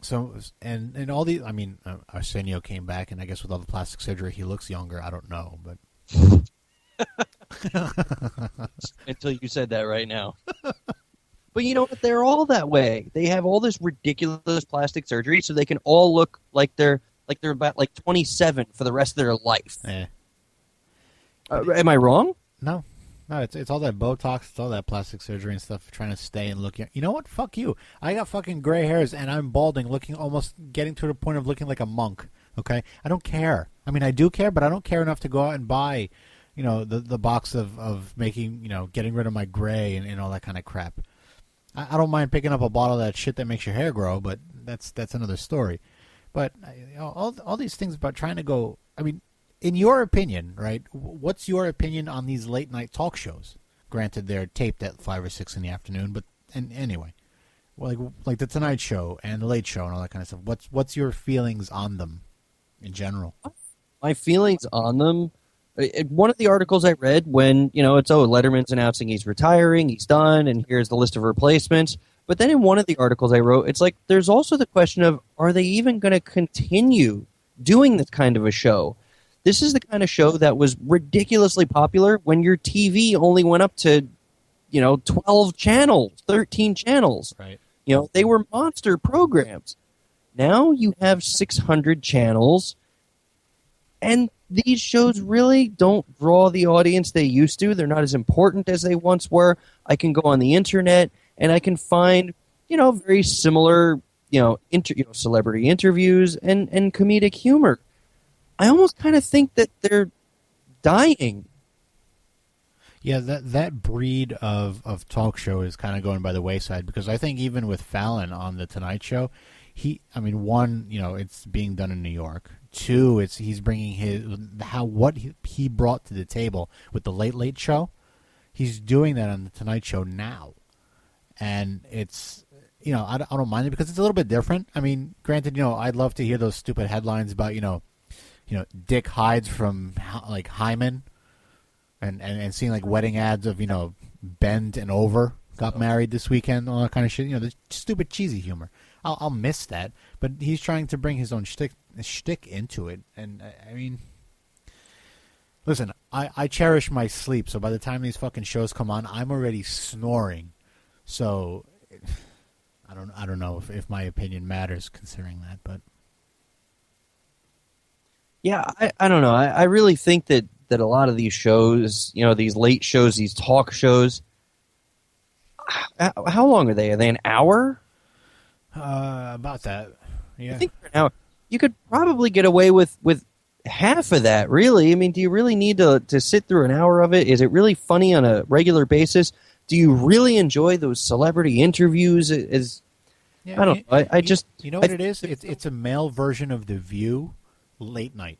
So and all these, I mean, Arsenio came back, and I guess with all the plastic surgery, he looks younger. I don't know, but until you said that right now. But you know what? They're all that way. They have all this ridiculous plastic surgery, so they can all look like they're about 27 for the rest of their life. Am I wrong? No, it's all that Botox, it's all that plastic surgery and stuff, trying to stay and look young. You know what? Fuck you. I got fucking gray hairs, and I'm balding, almost getting to the point of looking like a monk. Okay, I don't care. I mean, I do care, but I don't care enough to go out and buy, the box of making, getting rid of my gray and all that kind of crap. I don't mind picking up a bottle of that shit that makes your hair grow, but that's another story. But all these things about trying to go, I mean, in your opinion, right, what's your opinion on these late night talk shows? Granted, they're taped at 5 or 6 in the afternoon, but anyway, like the Tonight Show and the Late Show and all that kind of stuff. What's your feelings on them in general? My feelings on them, one of the articles I read when, it's, Letterman's announcing he's retiring, he's done, and here's the list of replacements. But then in one of the articles I wrote, it's like there's also the question of, are they even going to continue doing this kind of a show? This is the kind of show that was ridiculously popular when your TV only went up to, 12 channels, 13 channels. Right. They were monster programs. Now you have 600 channels, and these shows really don't draw the audience they used to. They're not as important as they once were. I can go on the internet and I can find, very similar, celebrity interviews and comedic humor. I almost kind of think that they're dying. Yeah, that breed of talk show is kind of going by the wayside, because I think even with Fallon on the Tonight Show, one, it's being done in New York. Two, he's bringing what he brought to the table with the Late Show. He's doing that on the Tonight Show now, and it's I don't mind it because it's a little bit different. I mean, granted, I'd love to hear those stupid headlines about Dick hides from Hyman, and seeing like wedding ads of Bend and Over got married this weekend, all that kind of shit. The stupid cheesy humor. I'll miss that, but he's trying to bring his own shtick into it, and I mean, listen, I cherish my sleep, so by the time these fucking shows come on, I'm already snoring. So I don't know if my opinion matters considering that, but yeah, I don't know. I really think that a lot of these shows, these late shows, these talk shows, how long are they? Are they an hour? About that. Yeah. I think for an hour. You could probably get away with half of that, really. I mean, do you really need to sit through an hour of it? Is it really funny on a regular basis? Do you really enjoy those celebrity interviews? I don't know. I just... You know what it is? It's a male version of The View late night.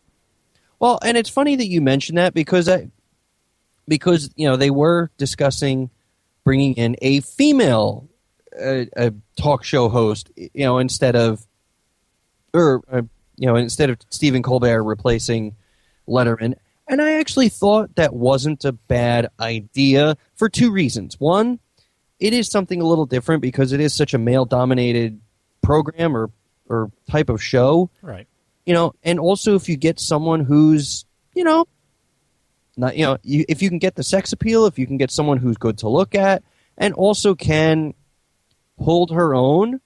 Well, and it's funny that you mentioned that because they were discussing bringing in a female a talk show host, instead of Stephen Colbert replacing Letterman. And I actually thought that wasn't a bad idea for two reasons. One, it is something a little different because it is such a male-dominated program or type of show. Right. And also if you get someone who's, not, if you can get the sex appeal, if you can get someone who's good to look at, and also can hold her own,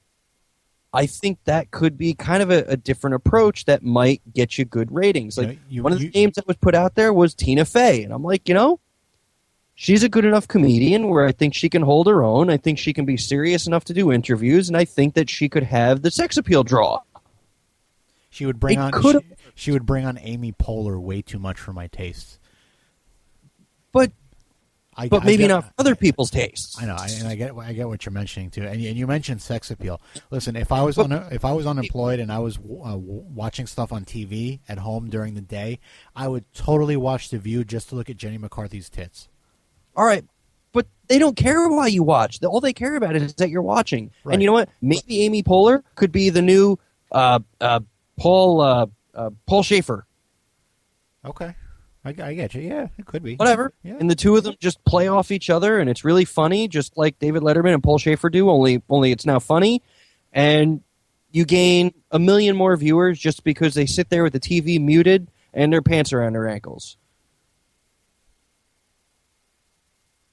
I think that could be kind of a different approach that might get you good ratings. Like one of the names that was put out there was Tina Fey, and I'm like, she's a good enough comedian where I think she can hold her own. I think she can be serious enough to do interviews, and I think that she could have the sex appeal draw. She would bring she would bring on Amy Poehler way too much for my tastes. But maybe not for other people's tastes. I know, and I get what you're mentioning too. And you mentioned sex appeal. Listen, if I was unemployed and I was watching stuff on TV at home during the day, I would totally watch The View just to look at Jenny McCarthy's tits. All right, but they don't care why you watch. All they care about is that you're watching. Right. And you know what? Maybe Amy Poehler could be the new Paul Schaefer. Okay. I get you. Yeah, it could be. Whatever. Yeah. And the two of them just play off each other, and it's really funny, just like David Letterman and Paul Schaefer do, only it's now funny. And you gain 1 million more viewers just because they sit there with the TV muted and their pants around their ankles.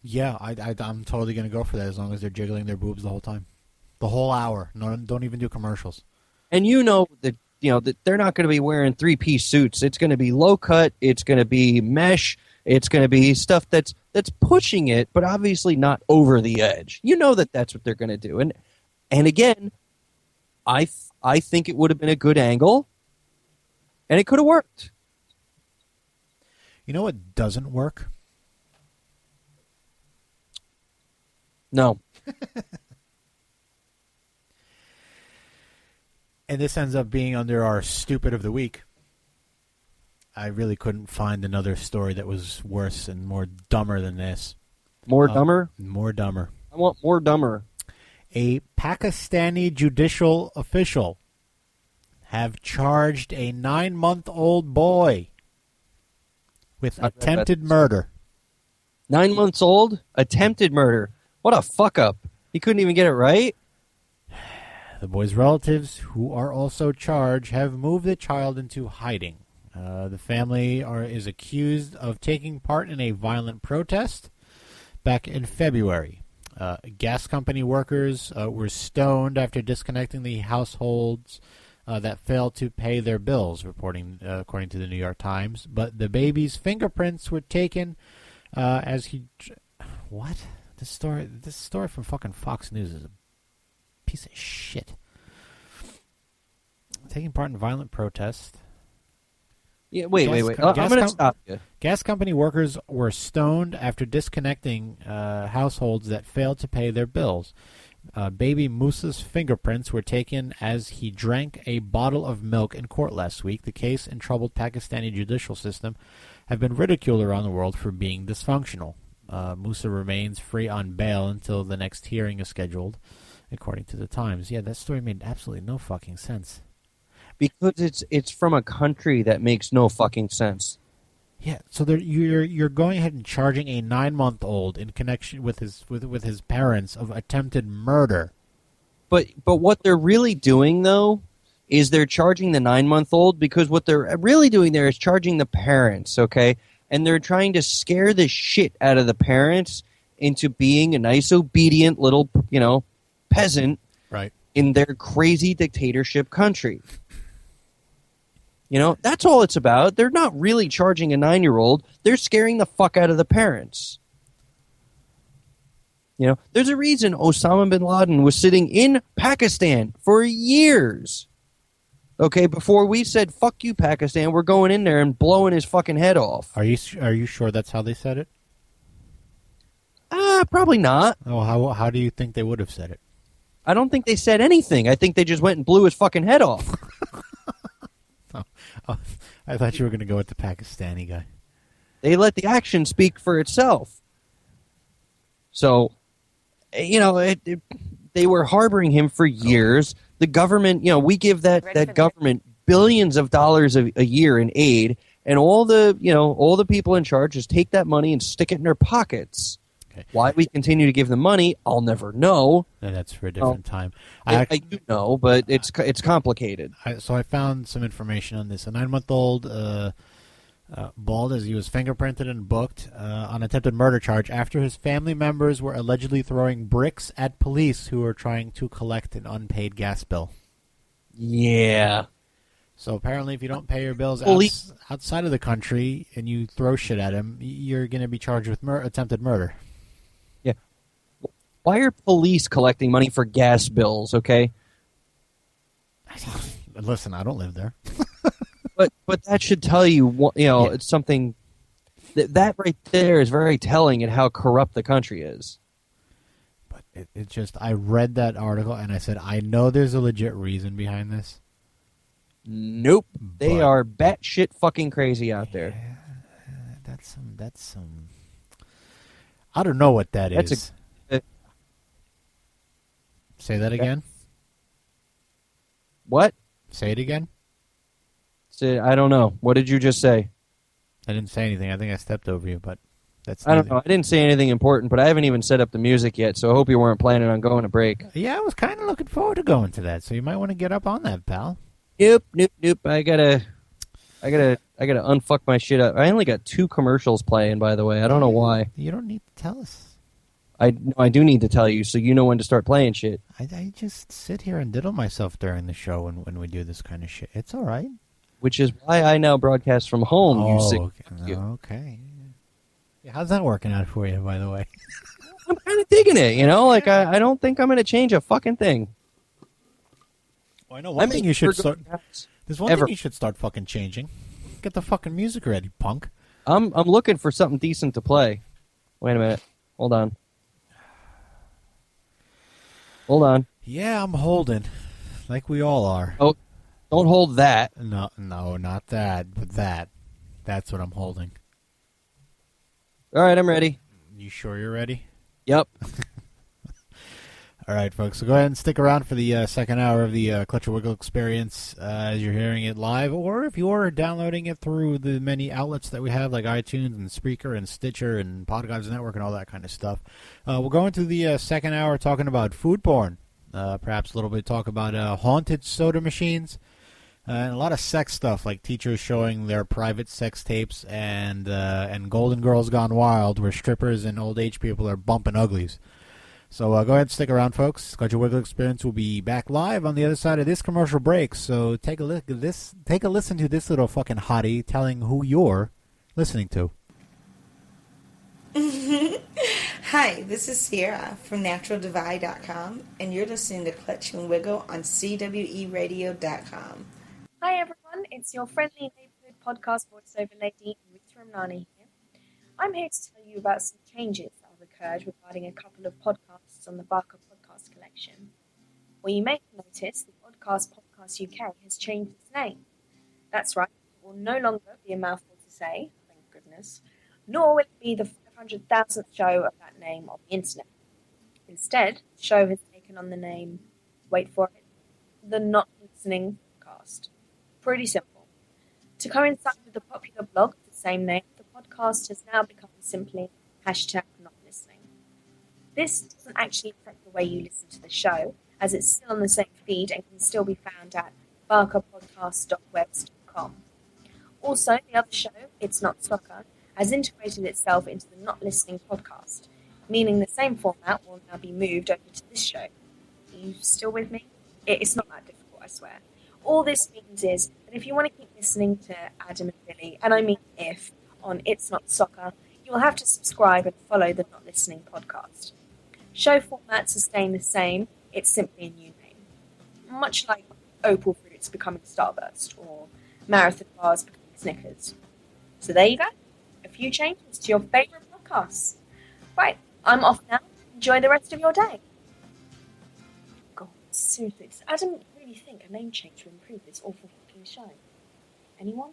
Yeah, I'm totally going to go for that as long as they're jiggling their boobs the whole time. The whole hour. No, don't even do commercials. And that that they're not going to be wearing 3-piece suits. It's going to be low cut. It's going to be mesh. It's going to be stuff that's pushing it, but obviously not over the edge. That's what they're going to do. And again, I think it would have been a good angle, and it could have worked. You know what doesn't work? No. And this ends up being under our Stupid of the Week. I really couldn't find another story that was worse and more dumber than this. More dumber? More dumber. I want more dumber. A Pakistani judicial official have charged a 9-month-old boy with attempted murder. 9 months old? Attempted murder. What a fuck-up. He couldn't even get it right? The boy's relatives, who are also charged, have moved the child into hiding. The family is accused of taking part in a violent protest back in February. Gas company workers were stoned after disconnecting the households that failed to pay their bills, according to the New York Times. But the baby's fingerprints were taken as he... What? This story from fucking Fox News is a piece of shit. Taking part in violent protest. Yeah, wait. I'm going to stop you. Gas company workers were stoned after disconnecting households that failed to pay their bills. Baby Musa's fingerprints were taken as he drank a bottle of milk in court last week. The case and troubled Pakistani judicial system have been ridiculed around the world for being dysfunctional. Musa remains free on bail until the next hearing is scheduled, according to the Times. Yeah, that story made absolutely no fucking sense. Because it's from a country that makes no fucking sense. Yeah, so you're going ahead and charging a 9-month-old in connection with his parents of attempted murder. But what they're really doing, though, is they're charging the 9-month-old because what they're really doing there is charging the parents, okay? And they're trying to scare the shit out of the parents into being a nice, obedient little, peasant right. in their crazy dictatorship country. That's all it's about. They're not really charging a 9-year-old. They're scaring the fuck out of the parents. There's a reason Osama bin Laden was sitting in Pakistan for years. Okay, before we said, fuck you, Pakistan, we're going in there and blowing his fucking head off. Are you sure that's how they said it? Probably not. Oh, how do you think they would have said it? I don't think they said anything. I think they just went and blew his fucking head off. Oh, I thought you were going to go with the Pakistani guy. They let the action speak for itself. So, they were harboring him for years. The government, we give that government billions of dollars a year in aid, and all the people in charge just take that money and stick it in their pockets. Okay. Why we continue to give them money, I'll never know. And that's for a different time. I do know, but it's complicated. So I found some information on this. A 9-month-old bald as he was fingerprinted and booked on attempted murder charge after his family members were allegedly throwing bricks at police who were trying to collect an unpaid gas bill. Yeah. So apparently if you don't pay your bills outside of the country and you throw shit at him, you're going to be charged with attempted murder. Yeah. Why are police collecting money for gas bills, okay? Listen, I don't live there. But that should tell you, it's something that right there is very telling in how corrupt the country is. But it just, I read that article and I said, I know there's a legit reason behind this. Nope. They are batshit fucking crazy out there. That's some. I don't know what that is. Say that again. What? Say it again. I don't know. What did you just say? I didn't say anything. I think I stepped over you, but that's. I don't know. I didn't say anything important, but I haven't even set up the music yet, so I hope you weren't planning on going to break. Yeah, I was kind of looking forward to going to that, so you might want to get up on that, pal. Nope. I gotta unfuck my shit up. I only got 2 commercials playing, by the way. I don't know why. You don't need to tell us. I do need to tell you, so you know when to start playing shit. I just sit here and diddle myself during the show when we do this kind of shit. It's all right. Which is why I now broadcast from home. Okay. Yeah, how's that working out for you, by the way? I'm kind of digging it, I don't think I'm going to change a fucking thing. Well, I know one thing you should start. There's one thing you should start fucking changing. Get the fucking music ready, punk. I'm looking for something decent to play. Wait a minute. Hold on. Yeah, I'm holding. Like we all are. Oh, don't hold that. No, not that, but that. That's what I'm holding. All right, I'm ready. You sure you're ready? Yep. All right, folks, so go ahead and stick around for the second hour of the Clutch or Wiggle experience as you're hearing it live, or if you're downloading it through the many outlets that we have, like iTunes and Spreaker and Stitcher and Podgods Network and all that kind of stuff. We'll go into the second hour talking about food porn, perhaps a little bit talk about haunted soda machines, and a lot of sex stuff, like teachers showing their private sex tapes and Golden Girls Gone Wild, where strippers and old age people are bumping uglies. So go ahead and stick around, folks. Clutch or Wiggle Experience will be back live on the other side of this commercial break. So take a look at this. Take a listen to this little fucking hottie telling who you're listening to. Hi, this is Sierra from NaturalDivide.com, and you're listening to Clutch and Wiggle on CWERadio.com. Hi everyone, it's your friendly neighborhood podcast voiceover lady, Rita Ramnani here. I'm here to tell you about some changes that have occurred regarding a couple of podcasts on the Barker Podcast Collection. Well, you may have noticed the Podcast UK has changed its name. That's right, it will no longer be a mouthful to say, thank goodness, nor will it be the 500,000th show of that name on the internet. Instead, the show has taken on the name, wait for it, the Not Listening Podcast. Pretty simple. To coincide with the popular blog, The same name, the podcast has now become simply #NotListening. This doesn't actually affect the way you listen to the show, as it's still on the same feed and can still be found at barkerpodcast.webs.com. Also, the other show, It's Not Soccer, has integrated itself into the Not Listening podcast, meaning the same format will now be moved over to this show. Are you still with me? It's not that difficult, I swear. All this means is that if you want to keep listening to Adam and Billy, and I mean if, on It's Not Soccer, you will have to subscribe and follow the Not Listening podcast. Show formats are staying the same, it's simply a new name. Much like Opal Fruits becoming Starburst, or Marathon Bars becoming Snickers. So there you go. A few changes to your favourite podcasts. Right, I'm off now. Enjoy the rest of your day. God, seriously, does Adam really think a name change will improve this awful fucking show? Anyone?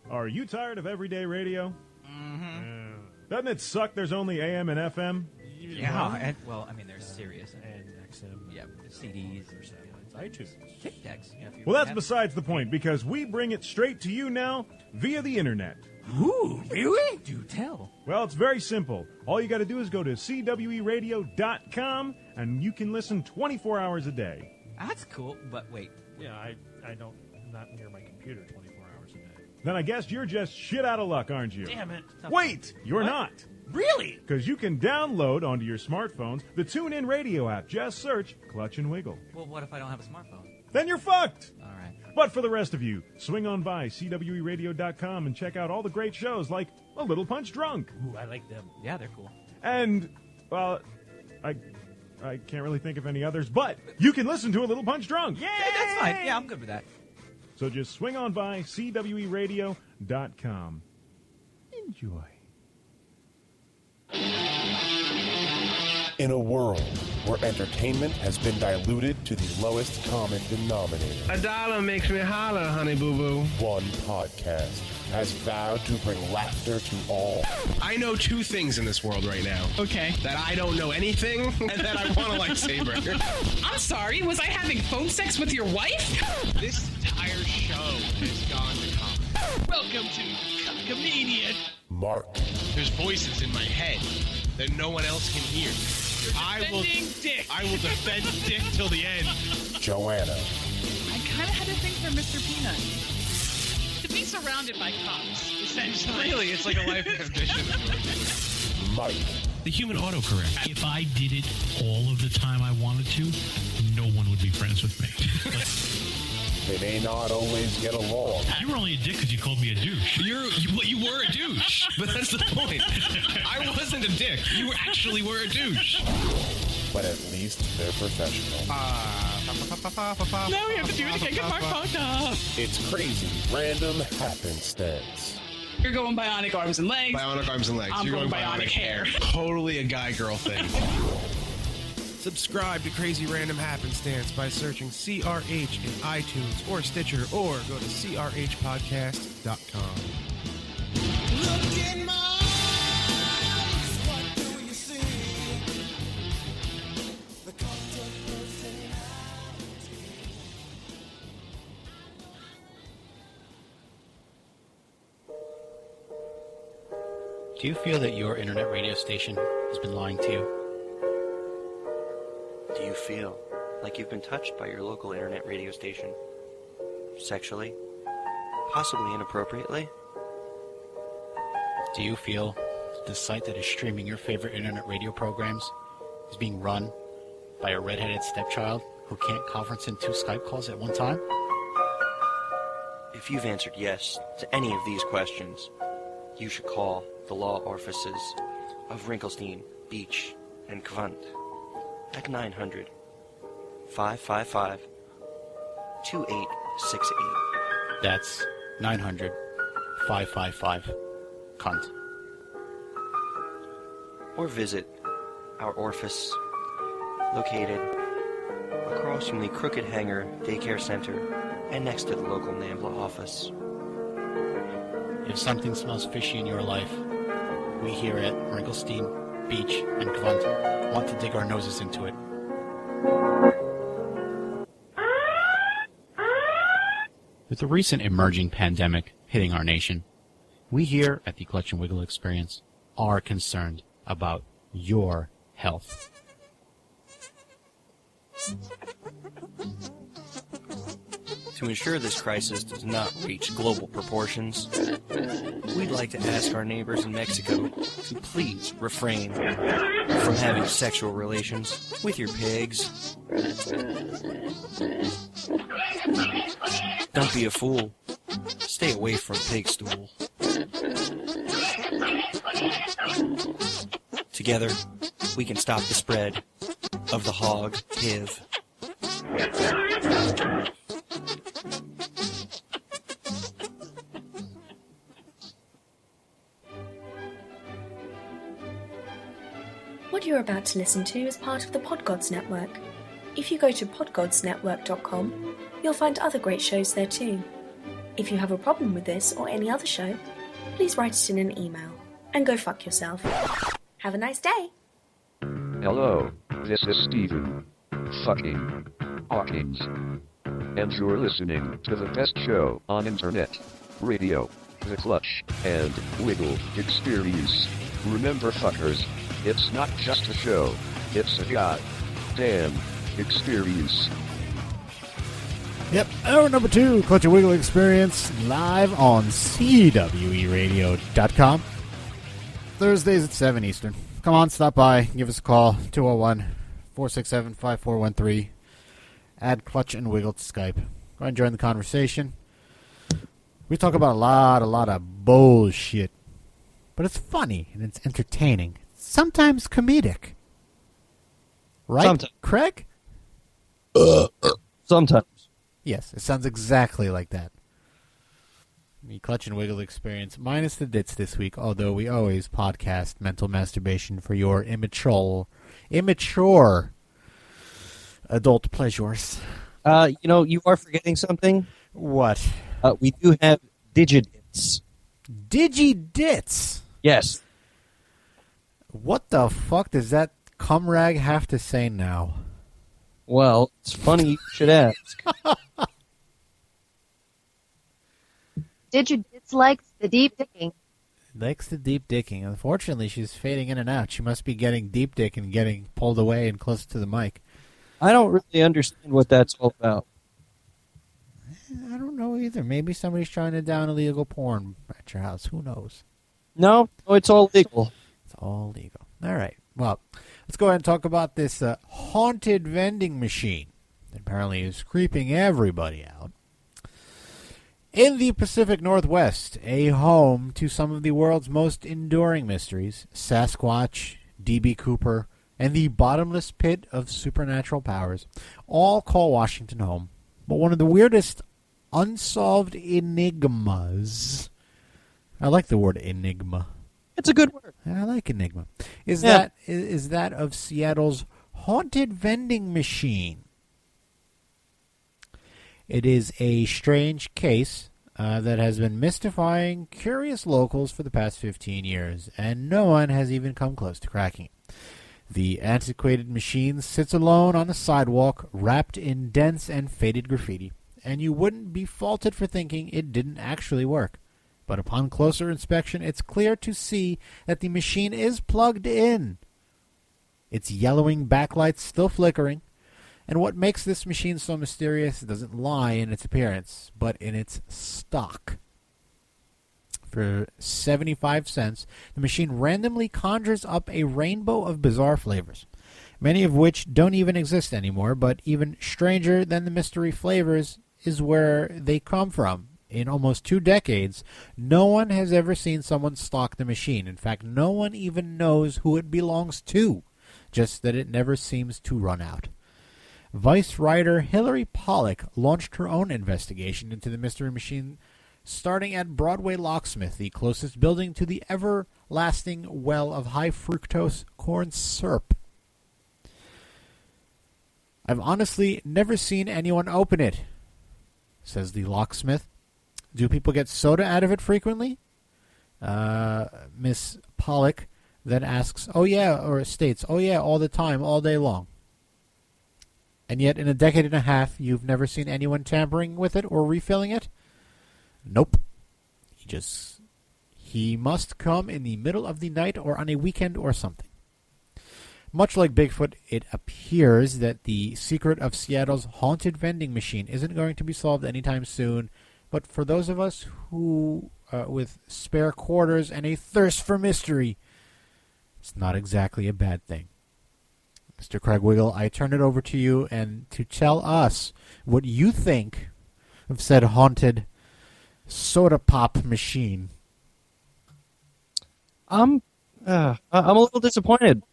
Are you tired of everyday radio? Mm-hmm. Doesn't it suck there's only AM and FM? Yeah, and, well, I mean, there's Sirius and XM. Yeah, CDs, iTunes, tape decks. Well, that's besides the point, because we bring it straight to you now via the internet. Ooh, really? Do tell. Well, it's very simple. All you got to do is go to cweradio.com, and you can listen 24 hours a day. That's cool, but wait. Yeah, I don't, I'm not near my computer 24 hours a day. Then I guess you're just shit out of luck, aren't you? Damn it. Wait, you're What? not. Really? Because you can download onto your smartphones the TuneIn Radio app. Just search Clutch and Wiggle. Well, what if I don't have a smartphone? Then you're fucked. All right. But for the rest of you, swing on by cweradio.com and check out all the great shows like A Little Punch Drunk. Ooh, I like them. Yeah, they're cool. And, well, I can't really think of any others, but you can listen to A Little Punch Drunk. Yeah, that's fine. Yeah, I'm good with that. So just swing on by cweradio.com. Enjoy. In a world where entertainment has been diluted to the lowest common denominator, $1 makes me holler, honey boo boo. one podcast has vowed to bring laughter to all. I know two things in this world right now. Okay. That I don't know anything, and that I want a lightsaber. I'm sorry, was I having phone sex with your wife? This entire show has gone to cock. Welcome to Comedian. Mark. There's voices in my head that no one else can hear. I will Dick. I will defend Dick till the end. Joanna. I kind of had a thing for Mr. Peanut. To be surrounded by cops, essentially. Really, it's like a life condition. Mike. The human autocorrect. If I did it all of the time I wanted to, no one would be friends with me. They may not always get along. You were only a dick because you called me a douche. You were a douche, but that's the point. I wasn't a dick. You actually were a douche. But at least they're professional. Now we have to do it again. Get Mark podcast. It's crazy, random happenstance. You're going bionic arms and legs. Bionic arms and legs. I'm You're going bionic hair. Totally a guy-girl thing. Subscribe to Crazy Random Happenstance by searching CRH in iTunes or Stitcher, or go to crhpodcast.com. Look in my eyes, what do you see? The Do you feel that your internet radio station has been lying to you? Do you feel like you've been touched by your local internet radio station? Sexually? Possibly inappropriately? Do you feel that the site that is streaming your favorite internet radio programs is being run by a redheaded stepchild who can't conference in 2 Skype calls at one time? If you've answered yes to any of these questions, you should call the law offices of Rinkelstein, Beach, and Kvant at 900-555-2868. That's 900-555-CUNT. Or visit our orifice located across from the Crooked Hanger Daycare Center and next to the local NAMBLA office. If something smells fishy in your life, we here at Rinkelstein, Beach, and Kvant want to dig our noses into it. With the recent emerging pandemic hitting our nation, we here at the Clutch and Wiggle Experience are concerned about your health. To ensure this crisis does not reach global proportions, we'd like to ask our neighbors in Mexico to please refrain from having sexual relations with your pigs. Don't be a fool. Stay away from pig stool. Together, we can stop the spread of the hog HIV. What you're about to listen to is part of the Podgods Network. If you go to podgodsnetwork.com, you'll find other great shows there too. If you have a problem with this or any other show, please write it in an email and go fuck yourself. Have a nice day. Hello, this is Stephen fucking Hawkins, and you're listening to the best show on internet radio, the Clutch and Wiggle Experience. Remember, fuckers, it's not just a show, it's a goddamn experience. Yep, hour number 2, Clutch and Wiggle Experience, live on CWEradio.com. Thursdays at 7 Eastern. Come on, stop by, give us a call, 201-467-5413. Add Clutch and Wiggle to Skype. Go ahead and join the conversation. We talk about a lot of bullshit. But it's funny, and it's entertaining. Sometimes comedic. Right, sometimes. Craig? Sometimes. Yes, it sounds exactly like that. The Clutch and Wiggle Experience, minus the dits this week, although we always podcast mental masturbation for your immature adult pleasures. You are forgetting something. What? We do have Digi-Ditz. Digi-Ditz? Yes. What the fuck does that cum rag have to say now? Well, it's funny you should ask. Digi-Ditz likes the deep dicking. Likes the deep dicking. Unfortunately, she's fading in and out. She must be getting deep dick and getting pulled away and closer to the mic. I don't really understand what that's all about. I don't know either. Maybe somebody's trying to down illegal porn at your house. Who knows? No, it's all legal. It's all legal. All right. Well, let's go ahead and talk about this haunted vending machine that apparently is creeping everybody out. In the Pacific Northwest, a home to some of the world's most enduring mysteries, Sasquatch, D.B. Cooper, and the bottomless pit of supernatural powers, all call Washington home. But one of the weirdest unsolved enigmas, I like the word enigma. It's a good word. I like enigma. Is that of Seattle's haunted vending machine. It is a strange case that has been mystifying curious locals for the past 15 years, and no one has even come close to cracking it. The antiquated machine sits alone on a sidewalk, wrapped in dense and faded graffiti, and you wouldn't be faulted for thinking it didn't actually work. But upon closer inspection, it's clear to see that the machine is plugged in. Its yellowing backlights still flickering, and what makes this machine so mysterious doesn't lie in its appearance, but in its stock. For 75 cents, the machine randomly conjures up a rainbow of bizarre flavors, many of which don't even exist anymore, but even stranger than the mystery flavors is where they come from. In almost 2 decades, no one has ever seen someone stock the machine. In fact, no one even knows who it belongs to, just that it never seems to run out. Vice writer Hillary Pollack launched her own investigation into the mystery machine, starting at Broadway Locksmith, the closest building to the everlasting well of high-fructose corn syrup. I've honestly never seen anyone open it, says the locksmith. Do people get soda out of it frequently? Miss Pollack then asks, states, all the time, all day long. And yet, in a decade and a half, you've never seen anyone tampering with it or refilling it? Nope. He must come in the middle of the night or on a weekend or something. Much like Bigfoot, it appears that the secret of Seattle's haunted vending machine isn't going to be solved anytime soon. But for those of us who, with spare quarters and a thirst for mystery, it's not exactly a bad thing. Mr. Craig Wiggle, I turn it over to you and to tell us what you think of said haunted soda pop machine. I'm a little disappointed.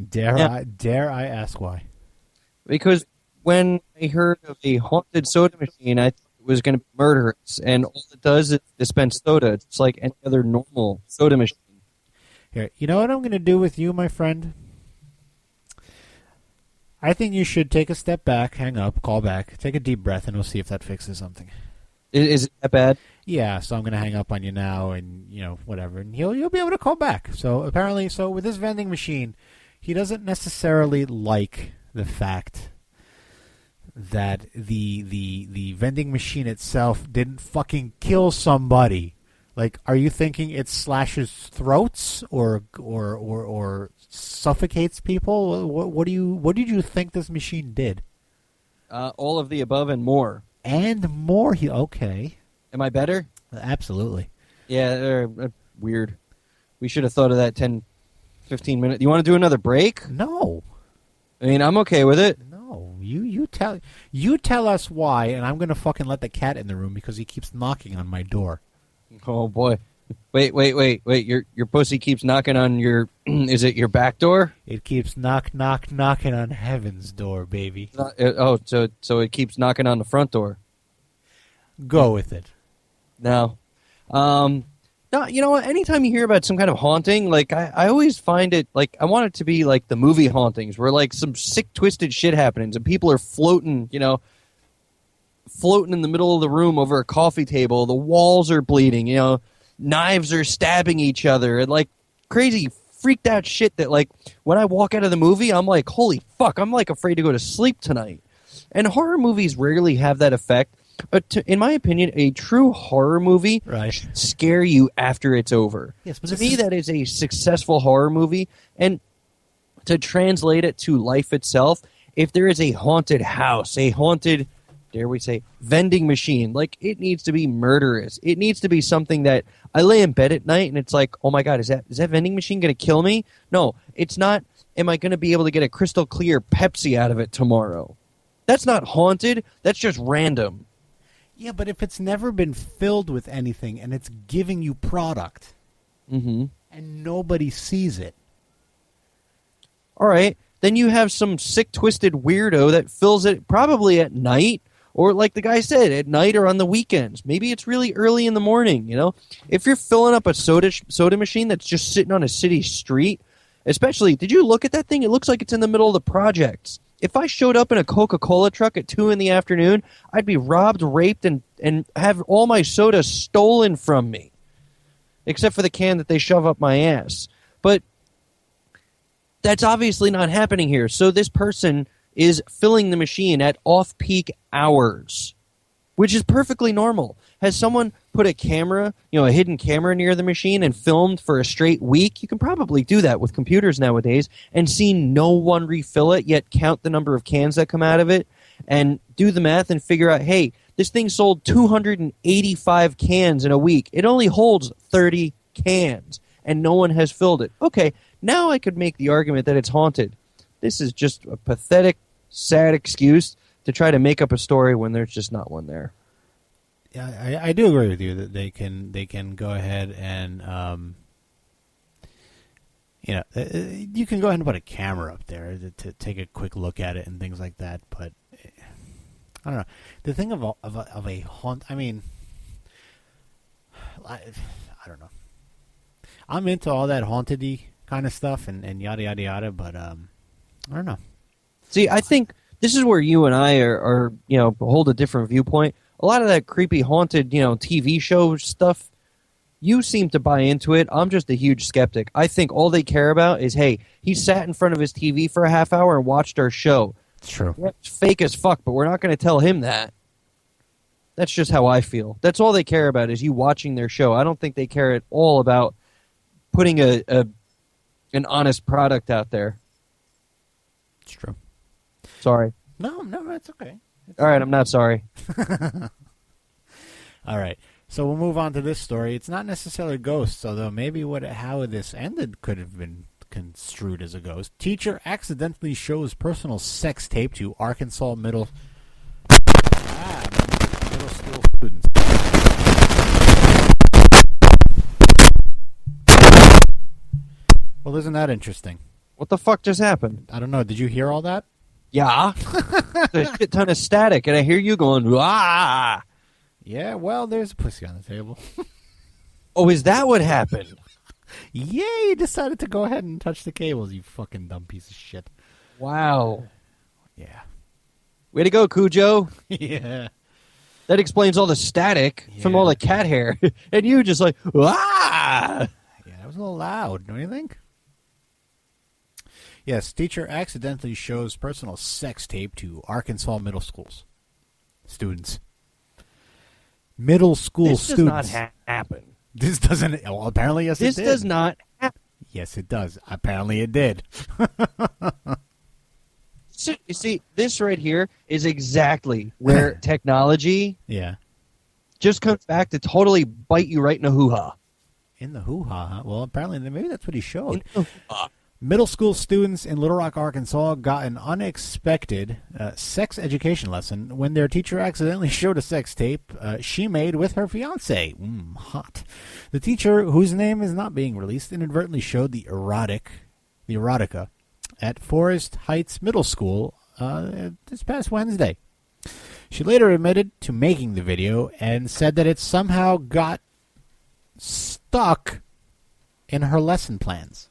Dare I ask why? Because when I heard of a haunted soda machine, I thought it was going to be murderous, and all it does is dispense soda. It's like any other normal soda machine. Here, you know what I'm going to do with you, my friend? I think you should take a step back, hang up, call back, take a deep breath, and we'll see if that fixes something. Is it that bad? Yeah, so I'm going to hang up on you now, and, whatever, and you'll be able to call back. So apparently, with this vending machine, he doesn't necessarily like the fact that the vending machine itself didn't fucking kill somebody. Like, are you thinking it slashes throats or suffocates people? What did you think this machine did? All of the above and more. And more. Okay. Am I better? Absolutely. Yeah, weird. We should have thought of that 10, 15 minutes. You want to do another break? No. I mean, I'm okay with it. No. You tell us why, and I'm going to fucking let the cat in the room because he keeps knocking on my door. Oh, boy. Wait. Your pussy keeps knocking on your... Is it your back door? It keeps knocking on heaven's door, baby. So it keeps knocking on the front door. Go with it. No. No, you know what? Anytime you hear about some kind of haunting, like, I always find it, like, I want it to be like the movie hauntings, where, like, some sick, twisted shit happens, and people are floating in the middle of the room over a coffee table. The walls are bleeding, knives are stabbing each other, and, like, crazy, freaked out shit that, like, when I walk out of the movie, I'm like, holy fuck, I'm, like, afraid to go to sleep tonight. And horror movies rarely have that effect. But in my opinion, a true horror movie should scare you after it's over. Yes, but to me, that is a successful horror movie. And to translate it to life itself, if there is a haunted house, a haunted, dare we say, vending machine, like, it needs to be murderous. It needs to be something that I lay in bed at night and it's like, oh my God, is that vending machine going to kill me? No, it's not. Am I going to be able to get a crystal clear Pepsi out of it tomorrow? That's not haunted. That's just random. Yeah, but if it's never been filled with anything and it's giving you product and nobody sees it. All right. Then you have some sick, twisted weirdo that fills it probably at night or, like the guy said, at night or on the weekends. Maybe it's really early in the morning, If you're filling up a soda machine that's just sitting on a city street, especially, did you look at that thing? It looks like it's in the middle of the projects. If I showed up in a Coca-Cola truck at 2 in the afternoon, I'd be robbed, raped, and have all my soda stolen from me. Except for the can that they shove up my ass. But that's obviously not happening here. So this person is filling the machine at off-peak hours, which is perfectly normal. Has someone put a camera, a hidden camera near the machine and filmed for a straight week? You can probably do that with computers nowadays and see no one refill it, yet count the number of cans that come out of it and do the math and figure out, hey, this thing sold 285 cans in a week. It only holds 30 cans, and no one has filled it. Okay, now I could make the argument that it's haunted. This is just a pathetic, sad excuse to try to make up a story when there's just not one there. Yeah, I do agree with you that they can go ahead and you can go ahead and put a camera up there to take a quick look at it and things like that. But I don't know. The thing of a haunt. I mean, I don't know. I'm into all that haunted-y kind of stuff and yada yada yada. But I don't know. See, I think this is where you and I are hold a different viewpoint. A lot of that creepy, haunted, TV show stuff, you seem to buy into it. I'm just a huge skeptic. I think all they care about is, hey, he sat in front of his TV for a half hour and watched our show. It's true. It's fake as fuck, but we're not going to tell him that. That's just how I feel. That's all they care about is you watching their show. I don't think they care at all about putting an honest product out there. It's true. Sorry. No, that's okay. All right, I'm not sorry. All right. So we'll move on to this story. It's not necessarily ghosts, although maybe how this ended could have been construed as a ghost. Teacher accidentally shows personal sex tape to Arkansas middle school students. Well, isn't that interesting? What the fuck just happened? I don't know. Did you hear all that? Yeah. There's a shit ton of static, and I hear you going, ah! Yeah, well, there's a pussy on the table. Oh, is that what happened? Yeah, you decided to go ahead and touch the cables, you fucking dumb piece of shit. Wow. Yeah. Way to go, Cujo. Yeah. That explains all the static from all the cat hair. And you just like, ah! Yeah, that was a little loud, don't you think? Yes, teacher accidentally shows personal sex tape to Arkansas middle schools. Students. Middle school students. This does not happen. This doesn't... Well, apparently, yes, this it did. This does not happen. Yes, it does. Apparently, it did. So, you see, this right here is exactly where technology just comes back to totally bite you right in the hoo-ha. In the hoo-ha, huh? Well, apparently, maybe that's what he showed. Middle school students in Little Rock, Arkansas got an unexpected sex education lesson when their teacher accidentally showed a sex tape she made with her fiancé. Hot. The teacher, whose name is not being released, inadvertently showed the erotica at Forest Heights Middle School this past Wednesday. She later admitted to making the video and said that it somehow got stuck in her lesson plans.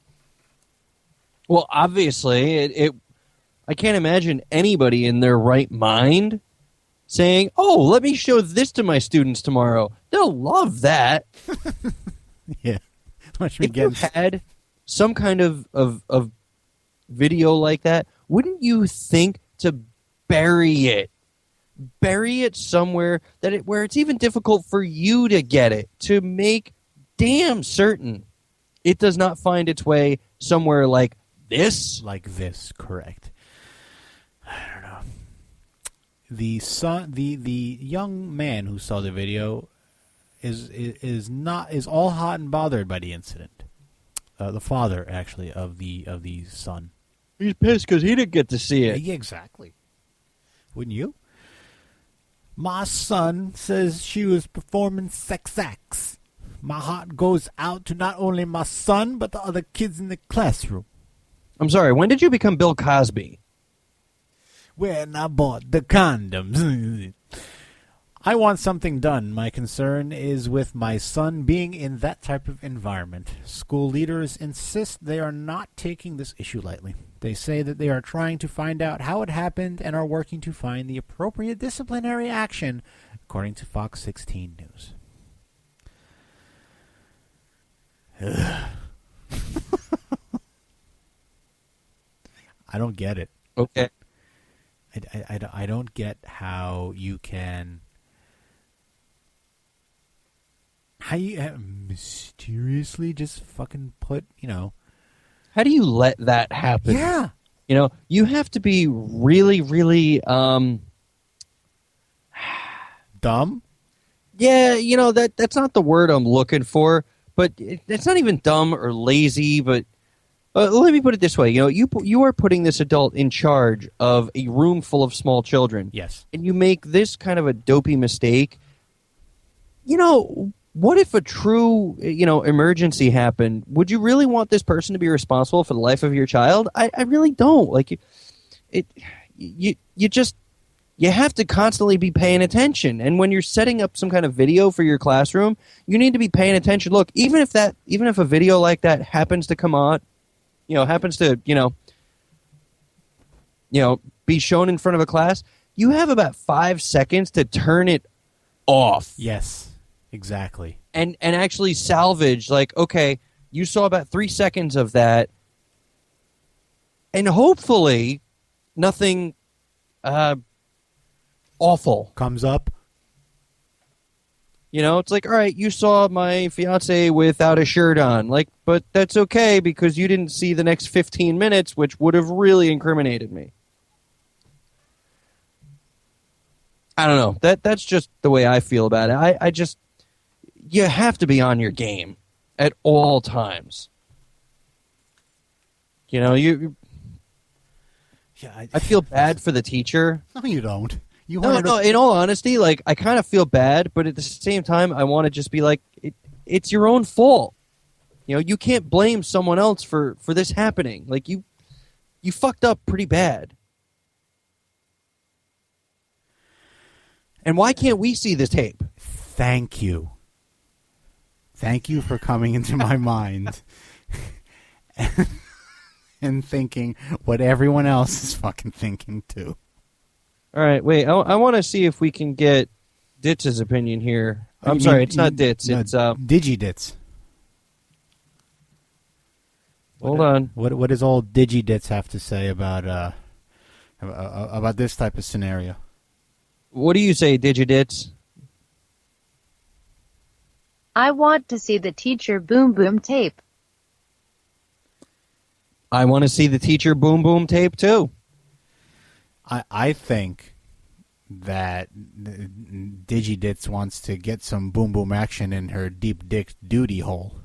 Well, obviously, I can't imagine anybody in their right mind saying, oh, let me show this to my students tomorrow. They'll love that. Yeah. If you had some kind of video like that, wouldn't you think to bury it? Bury it somewhere where it's even difficult for you to get it, to make damn certain it does not find its way somewhere like this? Like this, correct. I don't know. The young man who saw the video is all hot and bothered by the incident. The father, actually, of the son. He's pissed because he didn't get to see it. Yeah, exactly. Wouldn't you? My son says she was performing sex acts. My heart goes out to not only my son, but the other kids in the classroom. I'm sorry, when did you become Bill Cosby? When I bought the condoms. I want something done. My concern is with my son being in that type of environment. School leaders insist they are not taking this issue lightly. They say that they are trying to find out how it happened and are working to find the appropriate disciplinary action, according to Fox 16 News. I don't get it. Okay. I don't get how you can... How you mysteriously just fucking put, How do you let that happen? Yeah. You have to be really, really... dumb? Yeah, that's not the word I'm looking for, but it's not even dumb or lazy, but let me put it this way. You are putting this adult in charge of a room full of small children. Yes. And you make this kind of a dopey mistake. What if a true, emergency happened? Would you really want this person to be responsible for the life of your child? I really don't. Like, you have to constantly be paying attention. And when you're setting up some kind of video for your classroom, you need to be paying attention. Look, even if a video like that happens to come on, happens to, be shown in front of a class, you have about 5 seconds to turn it off. Yes. Exactly. And actually salvage, like, okay, you saw about 3 seconds of that, and hopefully nothing awful comes up. You know, it's like, all right, you saw my fiance without a shirt on. Like, but that's okay because you didn't see the next 15 minutes, which would have really incriminated me. I don't know. That's just the way I feel about it. I just, you have to be on your game at all times. You know, I feel bad for the teacher. No, you don't. No, in all honesty, like, I kind of feel bad, but at the same time, I want to just be like, it's your own fault. You know, you can't blame someone else for this happening. Like, you fucked up pretty bad. And why can't we see the tape? Thank you. Thank you for coming into my mind and thinking what everyone else is fucking thinking too. All right, wait. I want to see if we can get Ditz's opinion here. I'm sorry, it's not Ditz. No, it's Digi-Ditz. Hold on. What does old Digi-Ditz have to say about this type of scenario? What do you say, Digi-Ditz? I want to see the teacher boom boom tape. I want to see the teacher boom boom tape too. I think that Digi-Ditz wants to get some boom boom action in her deep dick duty hole.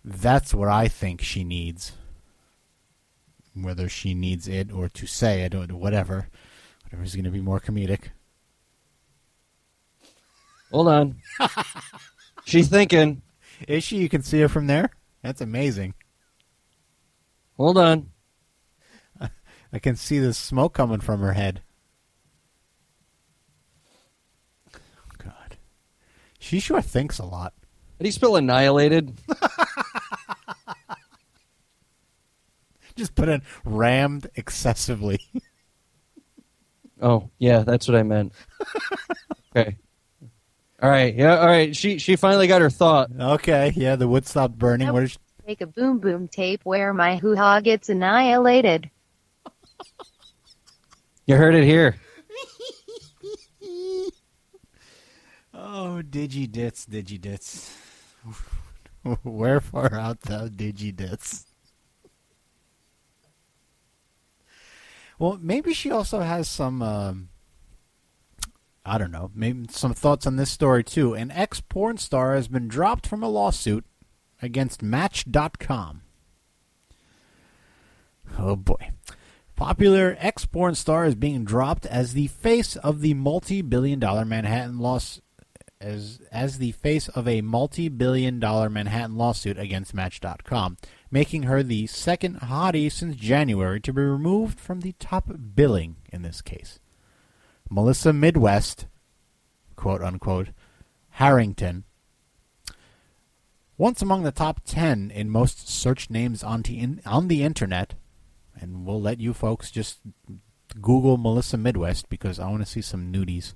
That's what I think she needs. Whether she needs it or to say it or whatever. Whatever's going to be more comedic. Hold on. She's thinking. Is she? You can see her from there? That's amazing. Hold on. I can see the smoke coming from her head. God. She sure thinks a lot. Did he spell annihilated? Just put in rammed excessively. Oh, yeah, that's what I meant. Okay. All right, yeah, all right. She finally got her thought. Okay, yeah, the wood stopped burning. What is she... Make a boom boom tape where my hoo-ha gets annihilated. You heard it here. Oh, Digi-Ditz, Digi-Ditz. Wherefore art thou, Digi-Ditz? Well, maybe she also has some, I don't know, maybe some thoughts on this story, too. An ex-porn star has been dropped from a lawsuit against Match.com. Oh, boy. Popular ex-porn star is being dropped as the face of the multi-billion-dollar Manhattan as the face of a multi-billion-dollar Manhattan lawsuit against Match.com, making her the second hottie since January to be removed from the top billing in this case. Melissa Midwest, quote-unquote, Harrington, once among the top 10 in most search names on the internet, and we'll let you folks just Google Melissa Midwest because I want to see some nudies.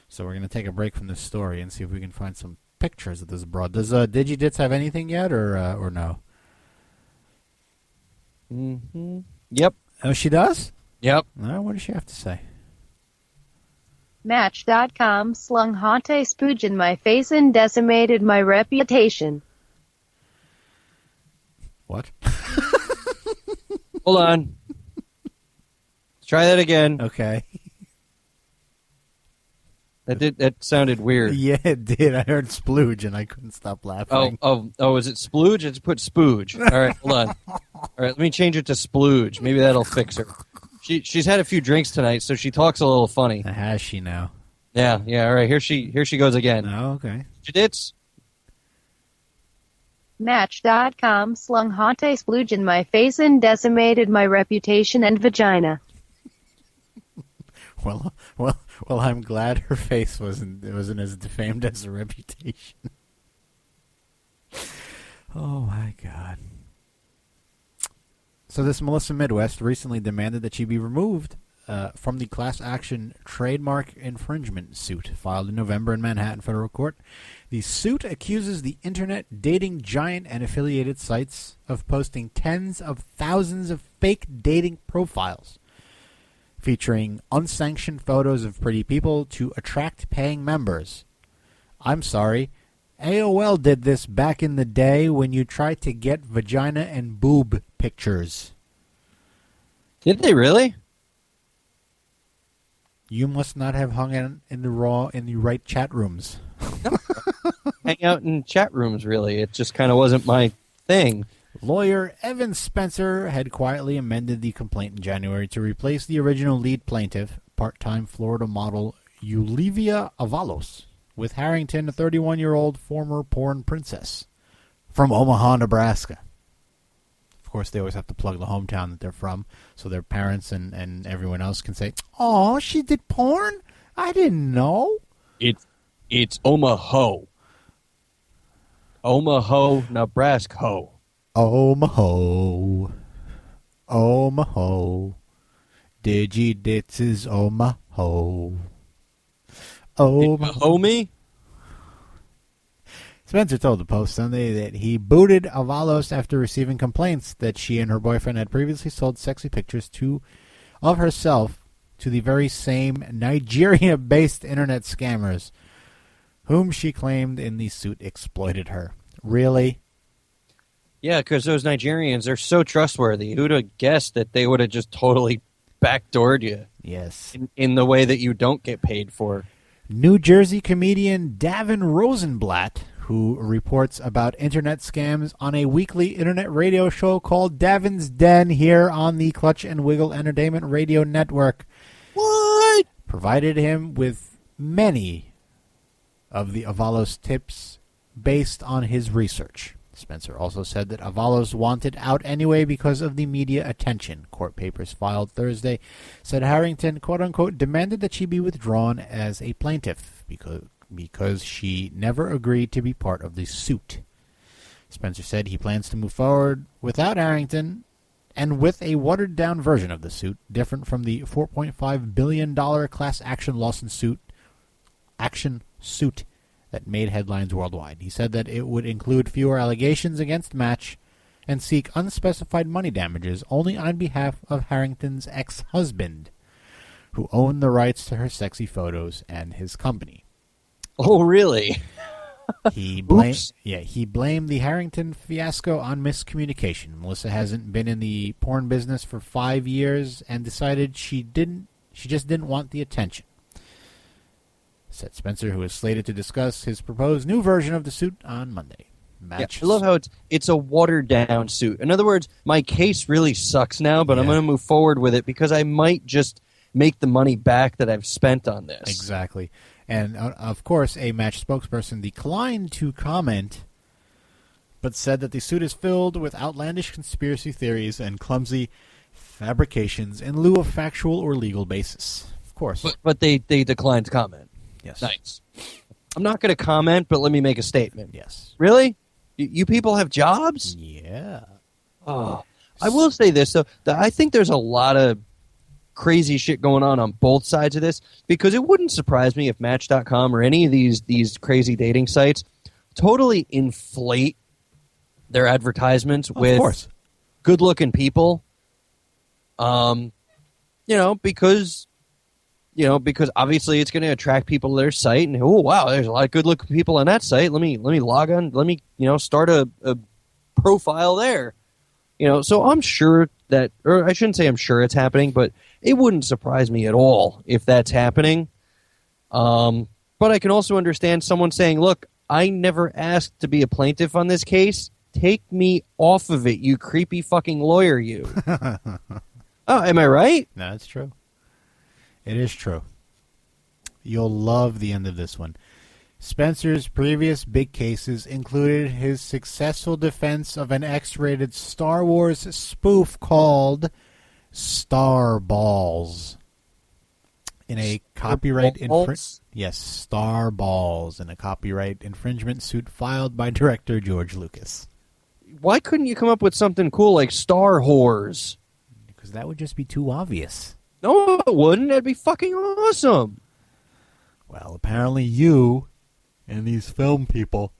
So we're going to take a break from this story and see if we can find some pictures of this broad. Does Digi-Ditz have anything yet or no? Mm-hmm. Yep. Oh, she does? Yep. What does she have to say? Match.com slung hot spooge in my face and decimated my reputation. What? Hold on. Let's try that again. Okay. That sounded weird. Yeah, it did. I heard splooge and I couldn't stop laughing. Oh, is it splooge? It's put spooge. All right, hold on. All right, let me change it to splooge. Maybe that'll fix her. She's had a few drinks tonight, so she talks a little funny. Has she now? Yeah. All right, here she goes again. Oh, okay. Digi-Ditz. Match.com slung hot splooge in my face and decimated my reputation and vagina. Well, I'm glad her face wasn't as defamed as her reputation. Oh my God. So this Melissa Midwest recently demanded that she be removed from the class action trademark infringement suit filed in November in Manhattan Federal Court. The suit accuses the internet dating giant and affiliated sites of posting tens of thousands of fake dating profiles featuring unsanctioned photos of pretty people to attract paying members. I'm sorry, AOL did this back in the day when you tried to get vagina and boob pictures. Did they really? You must not have hung in the right chat rooms. Hang out in chat rooms, really. It just kind of wasn't my thing. Lawyer Evan Spencer had quietly amended the complaint in January to replace the original lead plaintiff, part-time Florida model Yulivia Avalos, with Harrington, a 31-year-old former porn princess from Omaha, Nebraska. Of course, they always have to plug the hometown that they're from, so their parents and everyone else can say, "Oh, she did porn? I didn't know." It's Omaha. Omaha, Nebraska. Omaha. Omaha. Digi-Ditz is Omaha. Omaha. Me? Spencer told the Post Sunday that he booted Avalos after receiving complaints that she and her boyfriend had previously sold sexy pictures of herself to the very same Nigeria-based internet scammers whom she claimed in the suit exploited her. Really? Yeah, because those Nigerians are so trustworthy. Who'd have guessed that they would have just totally backdoored you? Yes. In the way that you don't get paid for. New Jersey comedian Davin Rosenblatt, who reports about internet scams on a weekly internet radio show called Davin's Den here on the Clutch and Wiggle Entertainment Radio Network. What? Provided him with many of the Avalos tips based on his research. Spencer also said that Avalos wanted out anyway because of the media attention. Court papers filed Thursday said Harrington, quote-unquote, demanded that she be withdrawn as a plaintiff because she never agreed to be part of the suit. Spencer said he plans to move forward without Harrington and with a watered-down version of the suit, different from the $4.5 billion class action lawsuit that made headlines worldwide. He said that it would include fewer allegations against Match and seek unspecified money damages only on behalf of Harrington's ex-husband, who owned the rights to her sexy photos and his company. Oh, really? He blamed the Harrington fiasco on miscommunication. Melissa hasn't been in the porn business for 5 years and decided she just didn't want the attention, said Spencer, who is slated to discuss his proposed new version of the suit on Monday. Yeah, I love how it's a watered-down suit. In other words, my case really sucks now, but I'm going to move forward with it because I might just make the money back that I've spent on this. Exactly. And, of course, a Match spokesperson declined to comment, but said that the suit is filled with outlandish conspiracy theories and clumsy fabrications in lieu of factual or legal basis. Of course. But they declined to comment. Yes. Nice. I'm not going to comment, but let me make a statement. Yes. Really? You people have jobs? Yeah. Oh, I will say this, though. I think there's a lot of crazy shit going on both sides of this, because it wouldn't surprise me if Match.com or any of these crazy dating sites totally inflate their advertisements with good-looking people. Because obviously it's going to attract people to their site, and oh wow, there's a lot of good-looking people on that site. Let me log on. Let me start a profile there. So I'm sure that, or I shouldn't say I'm sure it's happening, but it wouldn't surprise me at all if that's happening. But I can also understand someone saying, "Look, I never asked to be a plaintiff on this case. Take me off of it, you creepy fucking lawyer, you." Oh, am I right? No, that's true. It is true. You'll love the end of this one. Spencer's previous big cases included his successful defense of an X-rated Star Wars spoof called Star Balls in a copyright Star Balls in a copyright infringement suit filed by director George Lucas. Why couldn't you come up with something cool like Star Whores? Because that would just be too obvious. No, it wouldn't. That'd be fucking awesome. Well, apparently you and these film people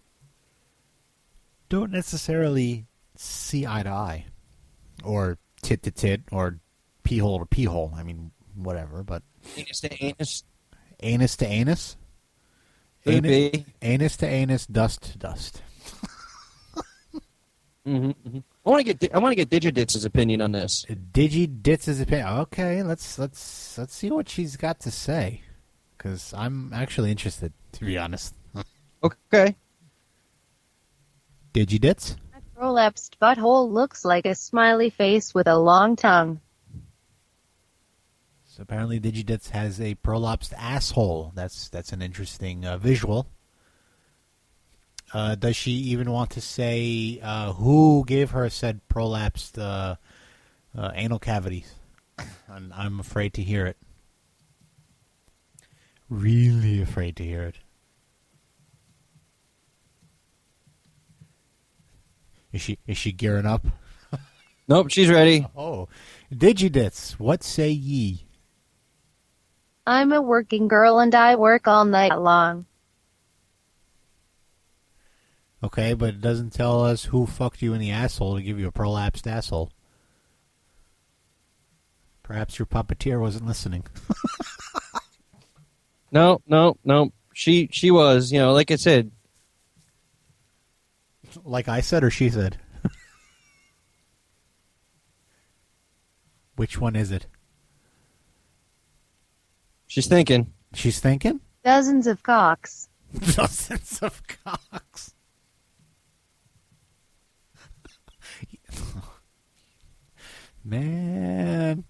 don't necessarily see eye to eye, or tit to tit, or pee hole to pee hole. I mean, whatever, but Anus to anus. Anus to anus. Could be. Anus to anus, dust to dust. Mm-hmm. I want to get Digi-Ditz's opinion on this. Digi-Ditz's opinion. Okay, let's see what she's got to say, because I'm actually interested, to be honest. Okay. Digi-Ditz? My prolapsed butthole looks like a smiley face with a long tongue. So apparently Digi-Ditz has a prolapsed asshole. That's an interesting visual. Does she even want to say who gave her said prolapsed anal cavities? I'm afraid to hear it. Really afraid to hear it. Is she gearing up? Nope, she's ready. Oh, Digi-Ditz, what say ye? I'm a working girl and I work all night long. Okay, but it doesn't tell us who fucked you in the asshole to give you a prolapsed asshole. Perhaps your puppeteer wasn't listening. No. She was, like I said. Like I said or she said? Which one is it? She's thinking. She's thinking? Dozens of cocks. Dozens of cocks. Man.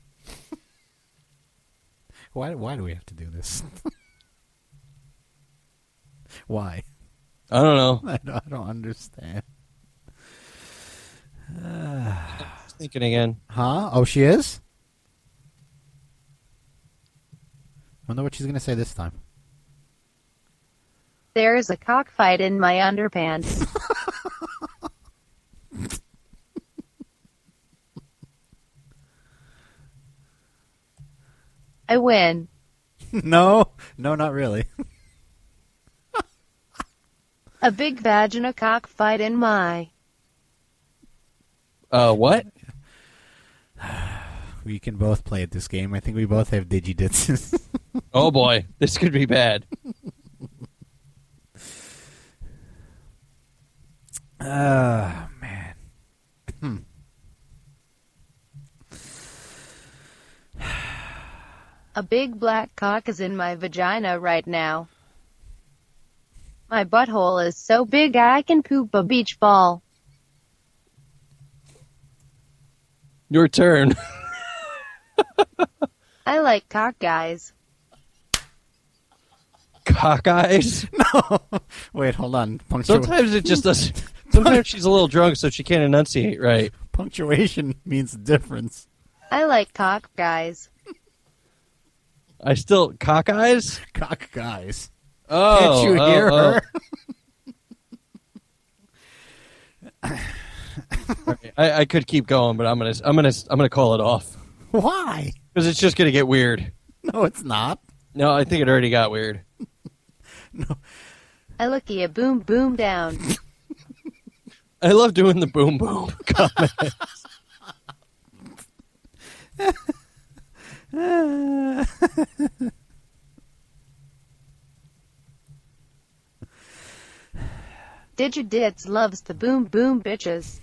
Why do we have to do this? Why? I don't know. I don't understand. Thinking again. Huh? Oh, she is? I wonder what she's going to say this time. There's a cockfight in my underpants. I win. No, not really. A big vagina cockfight in my... What? We can both play at this game. I think we both have Digi-Ditz. Oh boy, this could be bad. Man. A big black cock is in my vagina right now. My butthole is so big I can poop a beach ball. Your turn. I like cock guys. Cock eyes? No. Wait, hold on. Sometimes it just does. Sometimes she's a little drunk, so she can't enunciate right. Punctuation means a difference. I like cock guys. Cock eyes? Cock guys. Oh, can't you hear her? I could keep going, but I'm gonna call it off. Why? Because it's just gonna get weird. No, it's not. No, I think it already got weird. No. I look ya boom boom down. I love doing the boom boom comments. Digi-Ditz loves the boom boom bitches.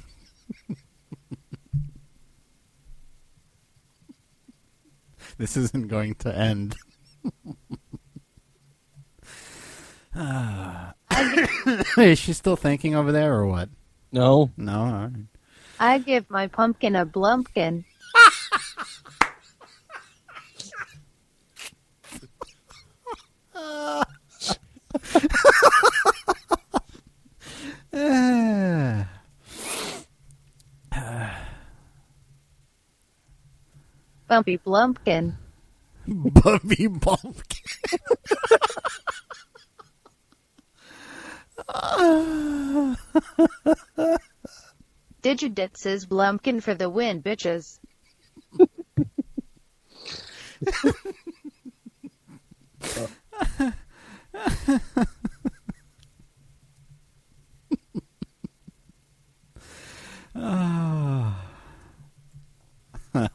This isn't going to end. Is she still thinking over there or what? No. No? All right. I give my pumpkin a blumpkin. Bumpy blumpkin. Bumpy bumpkin. Digi-Ditz's blumpkin for the win, bitches.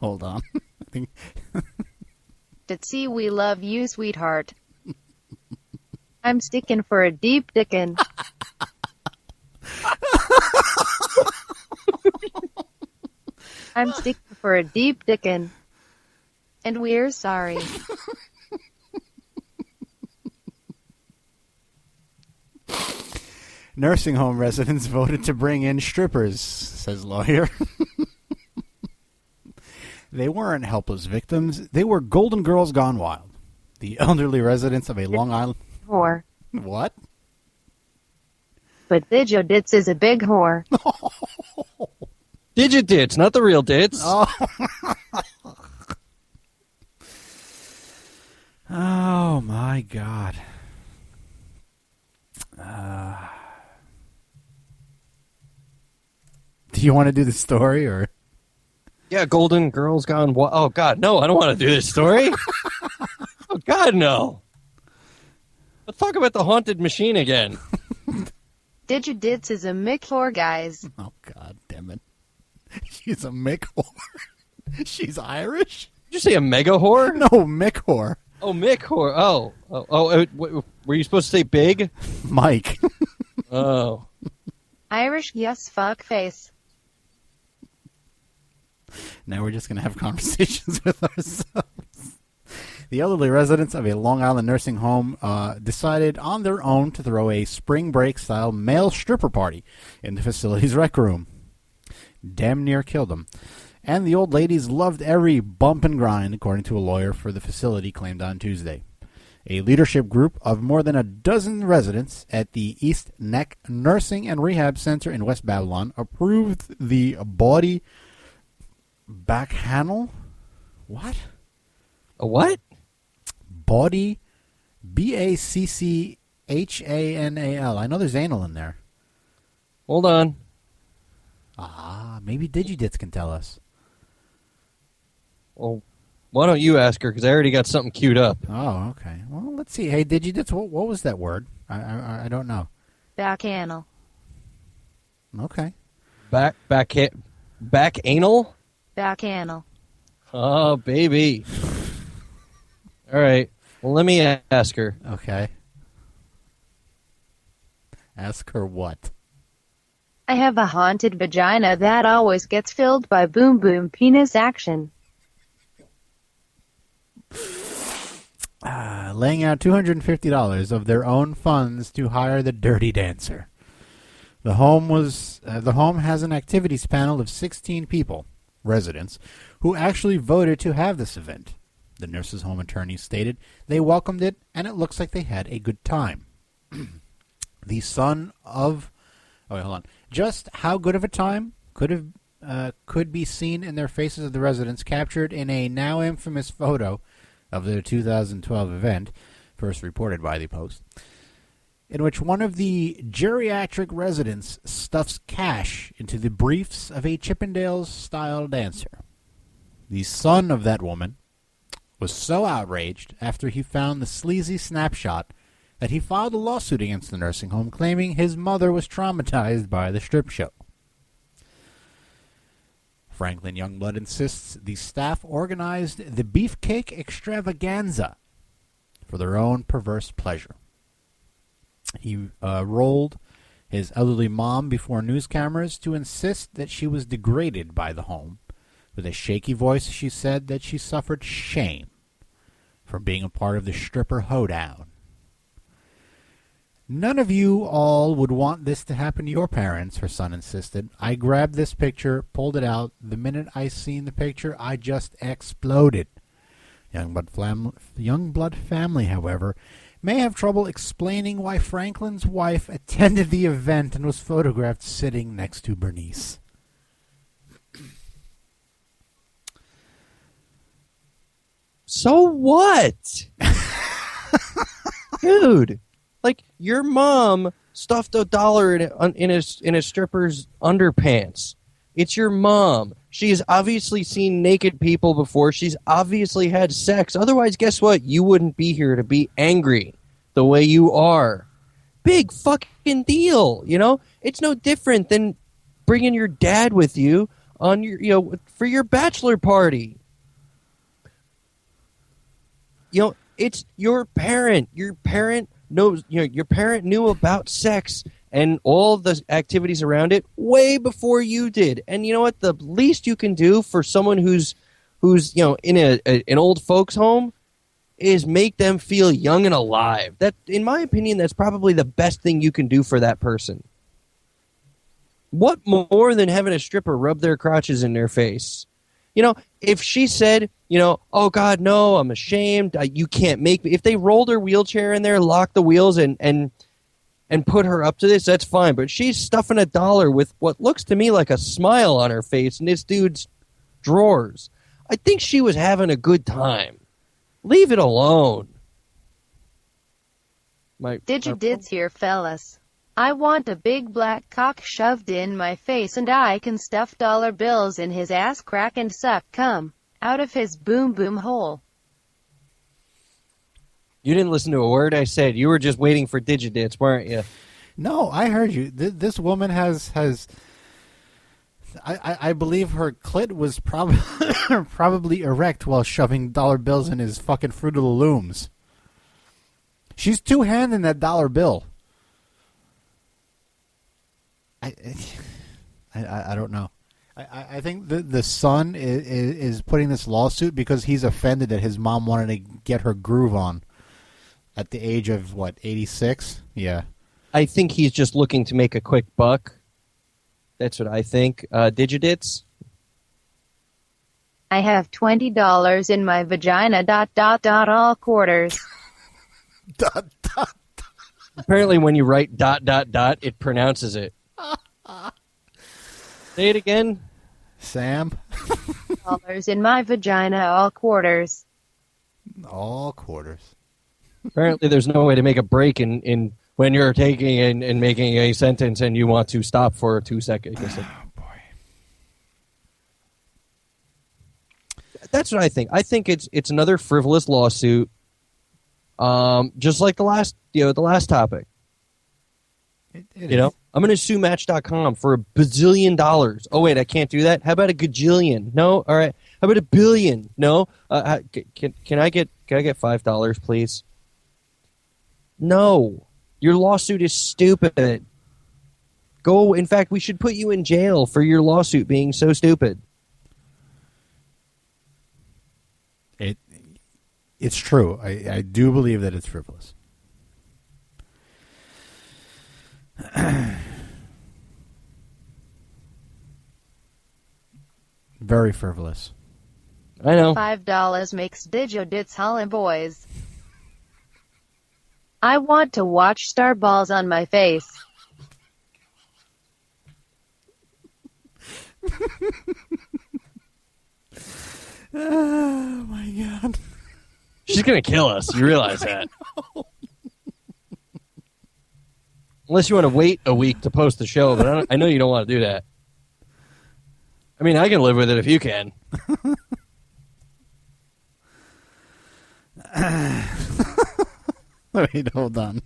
Hold on. I think Ditsy, we love you, sweetheart. I'm sticking for a deep dickin'. I'm sticking for a deep dickin'. And we're sorry. Nursing home residents voted to bring in strippers, says lawyer. They weren't helpless victims. They were golden girls gone wild. The elderly residents of a Long Island... Whore. What? But Digi-Ditz is a big whore. Digi-Ditz, not the real Ditz. Oh, my God. Do you want to do the story, or... Yeah, Golden Girls Gone Wild. Oh, God, no, I don't want to do this story. Oh, God, no. Let's talk about the haunted machine again. Digi-Ditz is a mick whore, guys. Oh, God damn it. She's a mick whore. She's Irish? Did you say a mega whore? No, mick whore. Oh, mick whore. Were you supposed to say big? Mike. Oh. Irish, yes, fuckface. Now we're just going to have conversations with ourselves. The elderly residents of a Long Island nursing home decided on their own to throw a spring break-style male stripper party in the facility's rec room. Damn near killed them. And the old ladies loved every bump and grind, according to a lawyer for the facility claimed on Tuesday. A leadership group of more than a dozen residents at the East Neck Nursing and Rehab Center in West Babylon approved the body bacchanal. What? A what? Body BACCHANAL. I know there's anal in there. Hold on. Maybe Digi-Ditz can tell us. Well, why don't you ask her, because I already got something queued up. Oh, okay. Well, let's see. Hey, Digi-Ditz, what was that word? I don't know. Bacchanal. Okay. Back anal? Bacchanal. Oh, baby. All right. Well, let me ask her. Okay. Ask her what? I have a haunted vagina that always gets filled by boom boom penis action. Laying out $250 of their own funds to hire the Dirty Dancer. The home has an activities panel of 16 people, residents, who actually voted to have this event. The nurses' home attorney stated they welcomed it, and it looks like they had a good time. The son of... Oh, wait, hold on. Just how good of a time could be seen in their faces of the residents, captured in a now infamous photo of the 2012 event, first reported by the Post, in which one of the geriatric residents stuffs cash into the briefs of a Chippendales-style dancer. The son of that woman was so outraged after he found the sleazy snapshot that he filed a lawsuit against the nursing home, claiming his mother was traumatized by the strip show. Franklin Youngblood insists the staff organized the beefcake extravaganza for their own perverse pleasure. He rolled his elderly mom before news cameras to insist that she was degraded by the home. With a shaky voice, she said that she suffered shame for being a part of the stripper hoedown. None of you all would want this to happen to your parents, her son insisted. I grabbed this picture, pulled it out. The minute I seen the picture, I just exploded. Youngblood family, however, may have trouble explaining why Franklin's wife attended the event and was photographed sitting next to Bernice. So what? Dude. Like, your mom stuffed $1 in a stripper's underpants. It's your mom. She's obviously seen naked people before. She's obviously had sex. Otherwise, guess what? You wouldn't be here to be angry the way you are. Big fucking deal, you know? It's no different than bringing your dad with you on your, for your bachelor party. it's your parent. Your parent knows. Your parent knew about sex and all the activities around it way before you did. And you know what? The least you can do for someone who's in an old folks home is make them feel young and alive. That, in my opinion, that's probably the best thing you can do for that person. What more than having a stripper rub their crotches in their face? If she said, oh God, no, I'm ashamed. You can't make me. If they rolled her wheelchair in there, locked the wheels, and put her up to this, that's fine. But she's stuffing $1 with what looks to me like a smile on her face in this dude's drawers. I think she was having a good time. Leave it alone. Digi-Ditz here, fellas. I want a big black cock shoved in my face, and I can stuff dollar bills in his ass crack and suck cum out of his boom boom hole. You didn't listen to a word I said. You were just waiting for Digi-Ditz, weren't you? No, I heard you. This woman has I believe her clit was probably erect while shoving dollar bills in his fucking Fruit of the Looms. She's two-handing that dollar bill. I don't know. I think the son is putting this lawsuit because he's offended that his mom wanted to get her groove on at the age of, 86? Yeah. I think he's just looking to make a quick buck. That's what I think. Digi-Ditz? I have $20 in my vagina, ... all quarters. ... Apparently when you write ... it pronounces it. Say it again. Sam? Dollars in my vagina, all quarters. All quarters. Apparently there's no way to make a break in when you're taking and making a sentence and you want to stop for 2 seconds. Oh, boy. That's what I think. I think it's another frivolous lawsuit, just like the last topic. I'm going to sue Match.com for $1 bazillion. Oh wait, I can't do that. How about a gajillion? No, all right. How about $1 billion? No. Can I get $5, please? No, your lawsuit is stupid. In fact, we should put you in jail for your lawsuit being so stupid. It's true. I do believe that it's frivolous. Very frivolous. I know. $5 makes Digi-Ditz Holly boys. I want to watch Starballs on my face. Oh my God. She's going to kill us. You realize that. Unless you want to wait a week to post the show, but I know you don't want to do that. I mean, I can live with it if you can. Wait, hold on.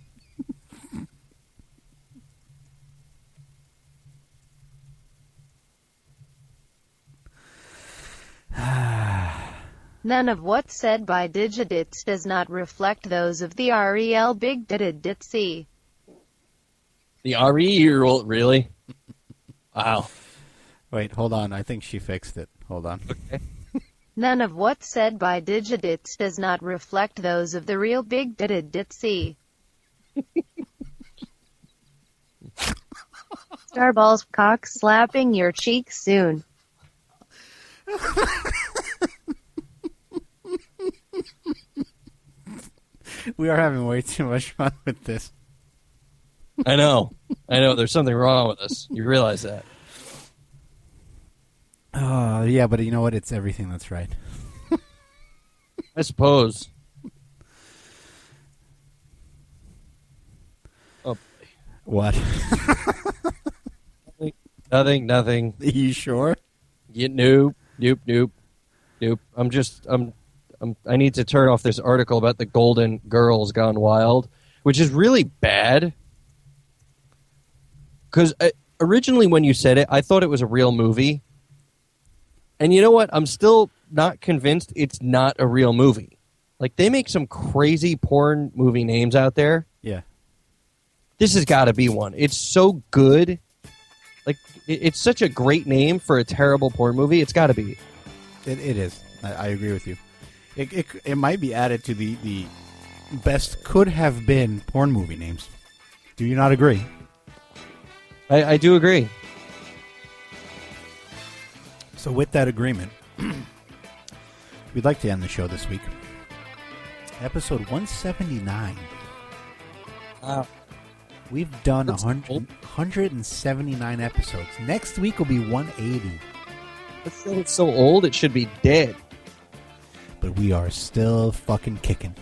None of what's said by Digi-Ditz does not reflect those of the REL Big Digi-Ditz. The RE, really? Wow. Wait, hold on. I think she fixed it. Hold on. Okay. None of what's said by Digi-Ditz does not reflect those of the real Big Digi-Ditz. Starballs cock slapping your cheek soon. We are having way too much fun with this. I know. There's something wrong with us. You realize that. Yeah, but you know what? It's everything that's right. I suppose. Oh. What? Nothing. Are you sure? Nope. I need to turn off this article about the Golden Girls Gone Wild, which is really bad. Because originally when you said it, I thought it was a real movie. And you know what? I'm still not convinced it's not a real movie. Like, they make some crazy porn movie names out there. Yeah. This has got to be one. It's so good. Like, it's such a great name for a terrible porn movie. It's got to be. It is. I agree with you. It might be added to the best could have been porn movie names. Do you not agree? I do agree. So with that agreement, we'd like to end the show this week. Episode 179. Wow. We've done 179 episodes. Next week will be 180. It's so old, it should be dead. But we are still fucking kicking.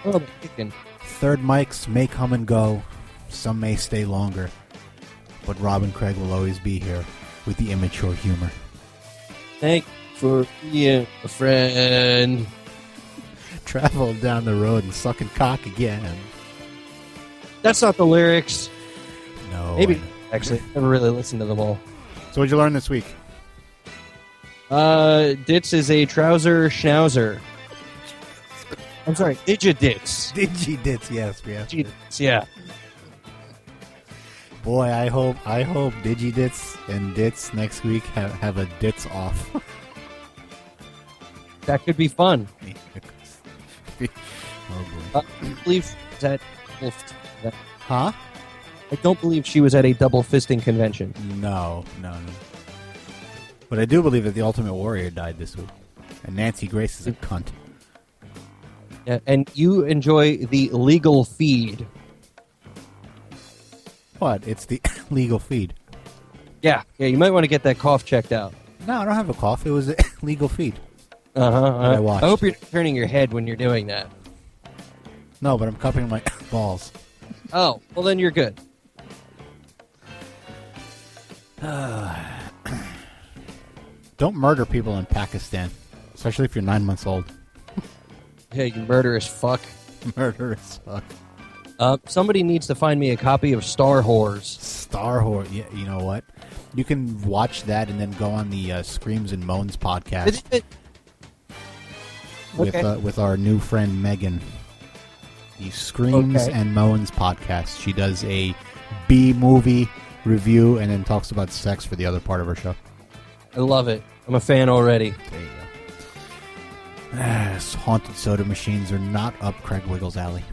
Oh, kicking. Third mics may come and go. Some may stay longer. But Rob and Craig will always be here with the immature humor. Thank you for being a friend. Travel down the road and sucking cock again. That's not the lyrics. No. Maybe. Actually, never really listened to them all. So what'd you learn this week? Ditz is a trouser schnauzer. I'm sorry, Digi-Ditz. Digi-Ditz, yes. Digi-Ditz, yeah. Boy, I hope Digi-Ditz and Ditz next week have a Ditz off. That could be fun. Oh boy. I believe that. Huh? I don't believe she was at a double fisting convention. No. But I do believe that the Ultimate Warrior died this week. And Nancy Grace is a cunt. Yeah, and you enjoy the legal feed. What? It's the legal feed. Yeah, you might want to get that cough checked out. No, I don't have a cough. It was a legal feed. I watched. I hope you're turning your head when you're doing that. No, but I'm cupping my balls. Oh, well then you're good. Don't murder people in Pakistan, especially if you're 9 months old. Yeah, you murderous fuck. Murderous fuck. Somebody needs to find me a copy of Star Whores. Star Whores. Yeah, you know what? You can watch that and then go on the Screams and Moans podcast with our new friend Megan. The Screams and Moans podcast. She does a B-movie review and then talks about sex for the other part of her show. I love it. I'm a fan already. There you go. Haunted soda machines are not up Craig Wiggle's alley.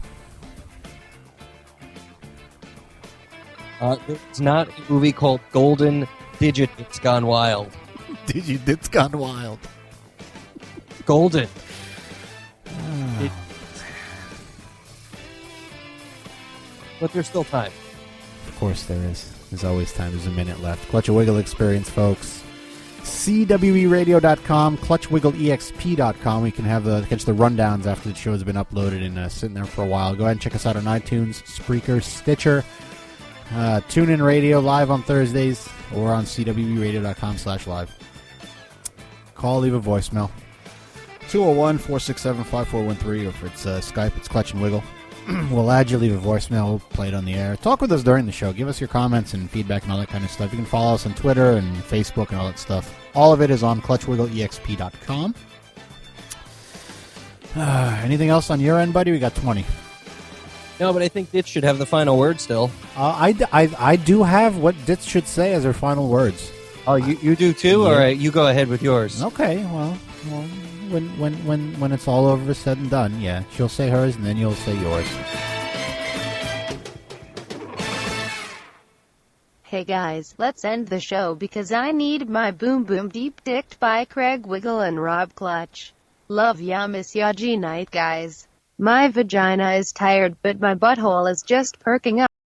It's not a movie called Golden Digi-Ditz Gone Wild. Digi-Ditz Gone Wild. Golden. But there's still time. Of course there is. There's always time. There's a minute left. Clutch a Wiggle experience, folks. CWEradio.com, ClutchWiggleEXP.com. We can catch the rundowns after the show has been uploaded and sitting there for a while. Go ahead and check us out on iTunes, Spreaker, Stitcher, TuneIn Radio, live on Thursdays, or on CWEradio.com/live. Call, leave a voicemail. 201-467-5413, or if it's Skype, it's Clutch and Wiggle. We'll add you, leave a voicemail, we'll play it on the air. Talk with us during the show. Give us your comments and feedback and all that kind of stuff. You can follow us on Twitter and Facebook and all that stuff. All of it is on ClutchWiggleEXP.com. Anything else on your end, buddy? We got 20. No, but I think Ditz should have the final word still. I do have what Ditz should say as her final words. Oh, you do too? Yeah. All right, you go ahead with yours. Okay, well, when it's all over, said and done, yeah, she'll say hers, and then you'll say yours. Hey guys, let's end the show because I need my boom boom deep dicked by Craig Wiggle and Rob Clutch. Love ya, miss ya, G night guys. My vagina is tired but my butthole is just perking up.